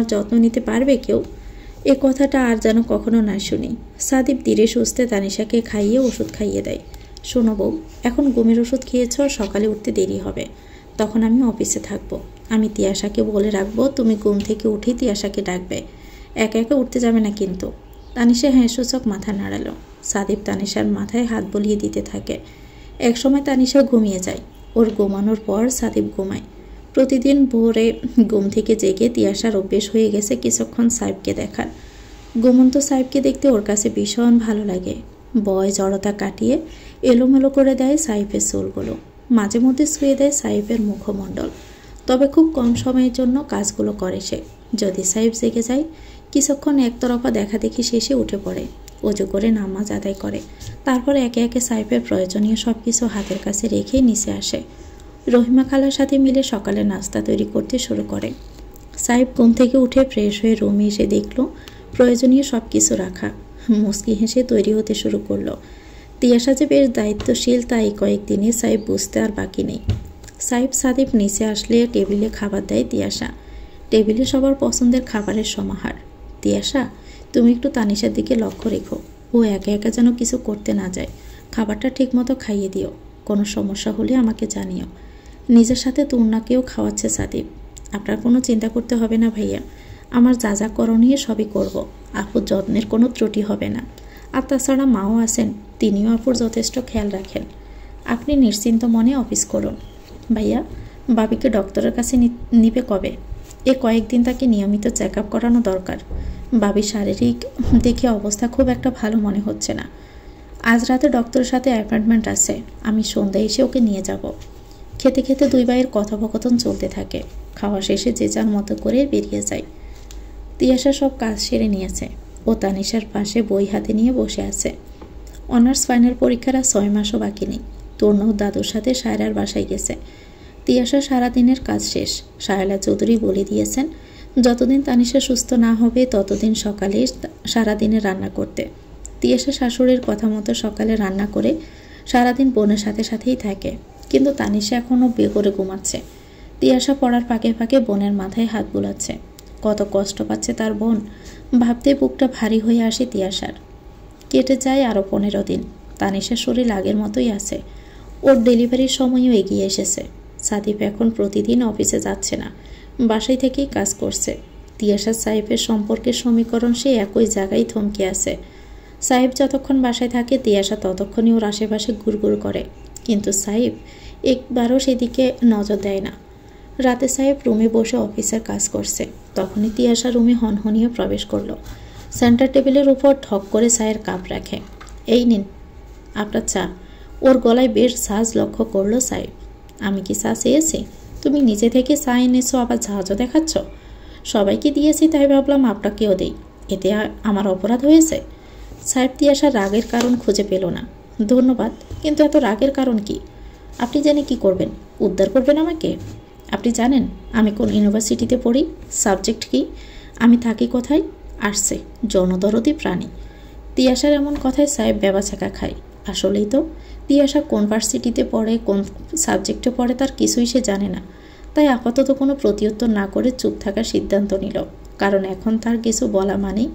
যত্ন নিতে পারবে কেউ? এ কথাটা আর যেন কখনো না শুনি। সাদিপ ধীরে সুস্থে তানিশাকে খাইয়ে ওষুধ খাইয়ে দেয়। শোনো বউ, এখন ঘুমের ওষুধ খেয়েছ, সকালে উঠতে দেরি হবে, তখন আমি অফিসে থাকবো। আমি তিয়াশাকে বলে রাখবো তুমি ঘুম থেকে উঠে তিয়াশাকে ডাকবে। একা একা উঠতে যাবে না কিন্তু। তানিশা সূচক মাথা নাড়ালো। সাদিপ তানিশার মাথায় হাত বলিয়ে দিতে থাকে। একসময় তানিশা ঘুমিয়ে যায়। ওর ঘুমানোর পর সাদিপ ঘুমায়। প্রতিদিন ভোরে ঘুম থেকে জেগে তিয়াশার অভ্যেস হয়ে গেছে কিছুক্ষণ সাহেবকে দেখার। ঘুমন্ত সাহেবকে দেখতে ওর কাছে ভীষণ ভালো লাগে। বয় জড়তা কাটিয়ে এলোমেলো করে দেয় সাহেবের চুলগুলো। মাঝে মধ্যে শুয়ে দেয় সাহেবের মুখমণ্ডল। তবে খুব কম সময়ের জন্য কাজগুলো করে সে। যদি সাহেব জেগে যায়, কিছুক্ষণ একতরফা দেখা দেখি শেষে উঠে পড়ে, অজু করে নামাজ আদায় করে। তারপর একে একে সাহেবের প্রয়োজনীয় সব কিছু হাতের কাছে রেখে নিচে আসে। রহিমা খালার সাথে মিলে সকালে নাস্তা তৈরি করতে শুরু করে। সাহেব ঘুম থেকে উঠে ফ্রেশ হয়ে রুমে এসে দেখল প্রয়োজনীয় সব কিছু রাখা। মুচকি হেসে তৈরি হতে শুরু করলো। তিয়াশা যে বেশ দায়িত্বশীল তা এই কয়েকদিনে সাইফ বুঝতে আর বাকি নেই। সাদিপ নিচে আসলে টেবিলে খাবার দেয় তিয়াশা। টেবিলে সবার পছন্দের খাবারের সমাহার। তিয়াশা, তুমি একটু তানিশার দিকে লক্ষ্য রেখো, ও একা একা যেন কিছু করতে না যায়। খাবারটা ঠিকমতো খাইয়ে দিও। কোনো সমস্যা হলে আমাকে জানিও। নিজের সাথে তুর্নাকেও খাওয়াচ্ছে সাদিপ। আপনার কোনো চিন্তা করতে হবে না ভাইয়া, আমার যা যা করণীয় সবই করব। আপুর যত্নের কোনো ত্রুটি হবে না। আর তাছাড়া মাও আছেন, তিনিও আপুর যথেষ্ট খেয়াল রাখেন। আপনি নিশ্চিন্ত মনে অফিস করুন। ভাইয়া, বাবিকে ডক্টরের কাছে নিবে কবে? এ কয়েকদিন তাকে নিয়মিত চেক আপ করানো দরকার। বাবির শারীরিক দেখে অবস্থা খুব একটা ভালো মনে হচ্ছে না। আজ রাতে ডক্টরের সাথে অ্যাপয়েন্টমেন্ট আছে, আমি সন্ধ্যায় এসে ওকে নিয়ে যাব। খেতে খেতে দুই ভাইয়ের কথোপকথন চলতে থাকে। খাওয়া শেষে যে যার মতো করে বেরিয়ে যায়। তিয়াশা সব কাজ সেরে নিয়েছে। ও তানিশার পাশে বই হাতে নিয়ে বসে আছে। অনার্স ফাইনাল পরীক্ষার আর 6 মাসও বাকি নেই। তর্ণও দাদুর সাথে সায়রার বাসায় গেছে। তিয়াশা সারাদিনের কাজ শেষ। সায়লা চৌধুরী বলে দিয়েছেন যতদিন তানিশা সুস্থ না হবে ততদিন সকালে সারাদিনে রান্না করতে। তিয়াশা শাশুড়ির কথা মতো সকালে রান্না করে সারাদিন বোনের সাথে সাথেই থাকে। কিন্তু তানিশা এখনও বেঘরে ঘুমাচ্ছে। তিয়াশা পড়ার ফাঁকে ফাঁকে বোনের মাথায় হাত বুলাচ্ছে। কত কষ্ট পাচ্ছে তার বোন, ভাবতে বুকটা ভারী হয়ে আসে তিয়াশার। কেটে যায় আরও 15 দিন। তানিশার শরীর আগের মতোই আছে। ওর ডেলিভারির সময়ও এগিয়ে এসেছে। সাদিপ এখন প্রতিদিন অফিসে যাচ্ছে না, বাসায় থেকেই কাজ করছে। তিয়াশার সাইফের সম্পর্কের সমীকরণ সে একই জায়গায় থমকে আছে। সাইফ যতক্ষণ বাসায় থাকে তিয়াশা ততক্ষণই ওর আশেপাশে ঘুরঘুর করে, কিন্তু সাইফ একবারও সেদিকে নজর দেয় না। রাতে সাইফ রুমে বসে অফিসের কাজ করছে। তখনই তিয়াশা রুমে হনহনিয়ে প্রবেশ করলো। সেন্টার টেবিলের উপর ঠক করে চায়ের কাপ রাখে। এই নিন আপনার চা। ওর গলায় বেশ ঝাঁজ লক্ষ্য করলো সাইফ। আমি কি চা চেয়েছি? তুমি নিজে থেকে চা এনেছো, আবার ঝাঁজও দেখাচ্ছ। সবাইকে দিয়েছি তাই ভাবলাম আপনাকেও দেই, এতে আমার অপরাধ হয়েছে? সাইফ তিয়াশার রাগের কারণ খুঁজে পেল না। ধন্যবাদ, কিন্তু এত রাগের কারণ কি? আপনি জানে কি করবেন? উদ্ধার করবেন আমাকে? আপনি জানেন আমি কোন ইউনিভার্সিটিতে পড়ি, সাবজেক্ট কি, আমি থাকি কোথায়? আসছে জনদরদি প্রাণী। তিয়াশার এমন কথায় সাহেব বেবাছাকা খায়। আসলেই তো তিয়াশা কোন ভার্সিটিতে পড়ে, কোন সাবজেক্টে পড়ে তার কিছুই সে জানে না। তাই আপাতত কোনো প্রতিউত্তর না করে চুপ থাকার সিদ্ধান্ত নিল। কারণ এখন তার কিছু বলা মানেই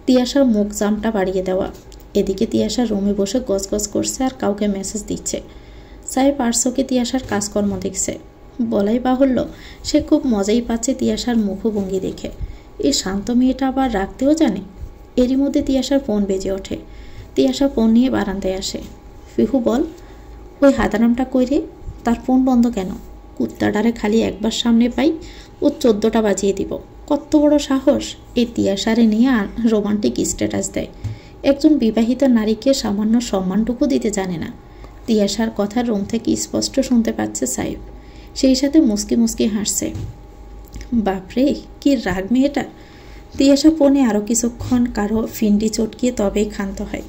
তিয়াশার মুখ জামটা বাড়িয়ে দেওয়া। এদিকে তিয়াশা রুমে বসে গজগজ করছে আর কাউকে মেসেজ দিচ্ছে। সাহেব আরশোকে তিয়াশার কাজকর্ম দেখছে। বলাই বাহুল্য, সে খুব মজাই পাচ্ছে তিয়াশার মুখভঙ্গি দেখে। এই শান্ত মেয়েটা আবার রাখতেও জানে। এরই মধ্যে তিয়াশার ফোন বেজে ওঠে। তিয়াশা ফোন নিয়ে বারান্দায় আসে। ফিহু বল, ওই হাদারামটা কই রে? তার ফোন বন্ধ কেন? কুত্তাটারে খালি একবার সামনে পাই ও 14টা বাজিয়ে দিব। কত বড় সাহস! এই তিয়াশারে নিয়ে রোমান্টিক স্ট্যাটাস দেয়। একজন বিবাহিত নারীকে সামান্য সম্মানটুকু দিতে জানে না। তিয়াশার কথা রুম থেকে স্পষ্ট শুনতে পাচ্ছে সাইফ। সেই সাথে মুসকি মুসকি হাসছে। বাপরে, কি রাগ মেয়েটা! তিয়াশা ফোনে আরও কিছুক্ষণ কারো ফিন্ডি চটকিয়ে তবেই ক্ষান্ত হয়।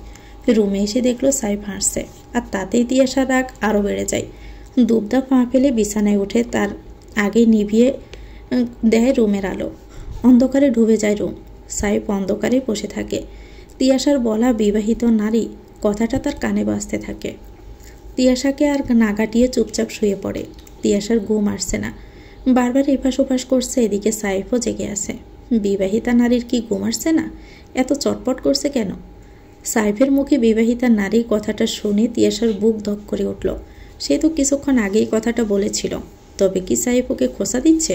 রুমে এসে দেখলো সাইফ হাসছে, আর তাতেই তিয়াশার রাগ আরও বেড়ে যায়। দুবদা পা ফেলে বিছানায় উঠে তার আগে নিভিয়ে দেয় রুমের আলো। অন্ধকারে ডুবে যায় রুম। সাইফ অন্ধকারে বসে থাকে। তিয়াশার বলা বিবাহিত নারী কথাটা তার কানে বাজতে থাকে। তিয়াশাকে আর না কাটিয়ে চুপচাপ শুয়ে পড়ে। তিয়াশার ঘুম আসছে না, বারবার এপাশ ওপাশ করছে। এদিকে সাইফও জেগে আছে। বিবাহিতা নারীর কি ঘুম আসছে না? এত চটপট করছে কেন? সাইফের মুখে বিবাহিতা নারী কথাটা শুনে তিয়াশার বুক ধক করে উঠল। সে তো কিছুক্ষণ আগেই কথাটা বলেছিল। তবে কি সাইফ ওকে খোঁচা দিচ্ছে?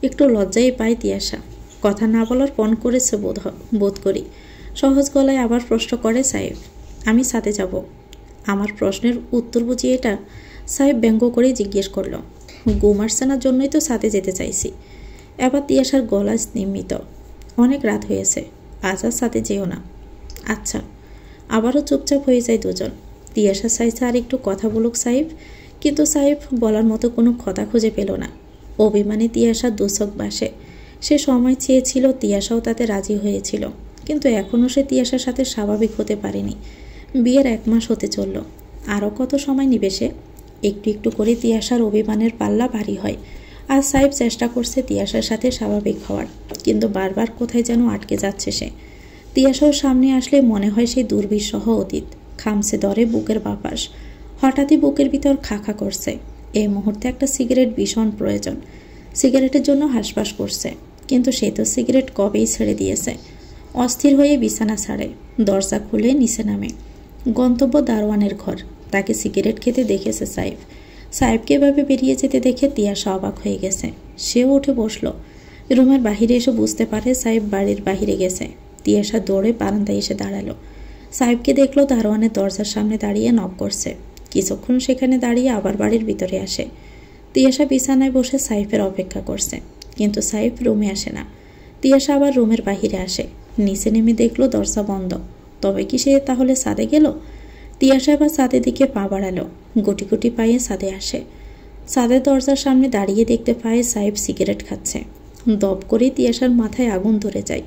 একটু লজ্জাই পায় তিয়াশা। কথা না বলার পণ করেছে বোধ করি। সহজ গলায় আবার প্রশ্ন করে সাইফ, আমি সাথে যাব? আমার প্রশ্নের উত্তর বুঝিয়ে এটা সাহেব ব্যঙ্গ করে জিজ্ঞেস করল। ঘুম আসছে না জন্যই তো সাথে যেতে চাইছি। এবার তিয়াশার গলা স্নিগ্ধ। অনেক রাত হয়েছে, আজ আর সাথে যেও না। আচ্ছা। আবারও চুপচাপ হয়ে যায় দুজন। তিয়াশা চাইছে আর একটু কথা বলুক সাইফ, কিন্তু সাইফ বলার মতো কোনো কথা খুঁজে পেল না। অভিমানে তিয়াশার দুচোখ বাসে। সে সময় চেয়েছিল, তিয়াশাও তাতে রাজি হয়েছিল, কিন্তু এখনও সে তিয়াশার সাথে স্বাভাবিক হতে পারেনি। বিয়ের 1 মাস হতে চলল। আরও কত সময় নিবে সে? একটু একটু করে তিয়াশার অভিমানের পাল্লা ভারী হয়। আর সাইফ চেষ্টা করছে তিয়াশার সাথে স্বাভাবিক হওয়ার, কিন্তু বারবার কোথায় যেন আটকে যাচ্ছে সে। তিয়াশাও সামনে আসলে মনে হয় সেই দুর্বিষহ অতীত। খামছে ধরে বুকের বাপাস। হঠাৎই বুকের ভিতর খাখা করছে। এই মুহূর্তে একটা সিগারেট ভীষণ প্রয়োজন। সিগারেটের জন্য হাসপাস করছে, কিন্তু সে তো সিগারেট কবেই ছেড়ে দিয়েছে। অস্থির হয়ে বিছানা ছাড়ে, দরজা খুলে নিচে নামে। গন্তব্য দারোয়ানের ঘর। তাকে সিগারেট খেতে দেখেছে সাইফ। সাইফকে এভাবে বেরিয়ে যেতে দেখে তিয়াশা অবাক হয়ে গেছে। সেও উঠে বসলো। রুমের বাহিরে এসে বুঝতে পারে সাইফ বাড়ির বাহিরে গেছে। তিয়াশা দৌড়ে বারান্দায় এসে দাঁড়ালো। সাইফকে দেখলো দারোয়ানের দরজার সামনে দাঁড়িয়ে নক করছে। কিছুক্ষণ সেখানে দাঁড়িয়ে আবার বাড়ির ভিতরে আসে। তিয়াশা বিছানায় বসে সাইফের অপেক্ষা করছে, কিন্তু সাইফ রুমে আসে না। তিয়াশা আবার রুমের বাহিরে আসে। নিচে নেমে দেখলো দরজা বন্ধ। তবে কি সে তাহলে ছাদে গেল? তিয়াশা এবার ছাদের দিকে পা বাড়ালো। গুটি গুটি পায়ে ছাদে আসে। ছাদের দরজার সামনে দাঁড়িয়ে দেখতে পায় সাইফ সিগারেট খাচ্ছে। দপ করে তিয়াশার মাথায় আগুন ধরে যায়।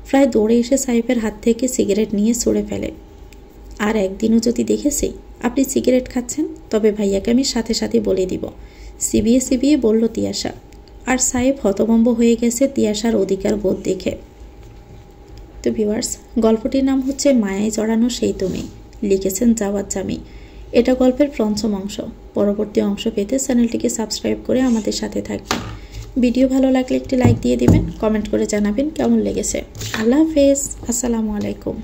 প্রায় দৌড়ে এসে সাইফের হাত থেকে সিগারেট নিয়ে ছুঁড়ে ফেলে। আর একদিনও যদি দেখেছি আপনি সিগারেট খাচ্ছেন, তবে ভাইয়াকে আমি সাথে সাথে বলে দিব, সিবিয়ে সিবিয়ে বলল তিয়াশা। আর সাইফ হতভম্ব হয়ে গেছে তিয়াশার অধিকার বোধ দেখে। তো ভিউয়ার্স, গল্পটির নাম হচ্ছে মায়ায় জড়ানো সেই তুমি। লিখেছেন জাওয়াদ জামি। এটা গল্পের পঞ্চম অংশ। পরবর্তী অংশ পেতে চ্যানেলটিকে সাবস্ক্রাইব করে আমাদের সাথে থাকবেন। ভিডিও ভালো লাগলে একটি লাইক দিয়ে দিবেন, কমেন্ট করে জানাবেন কেমন লেগেছে। আল্লাহ হাফেজ, আসসালামু আলাইকুম।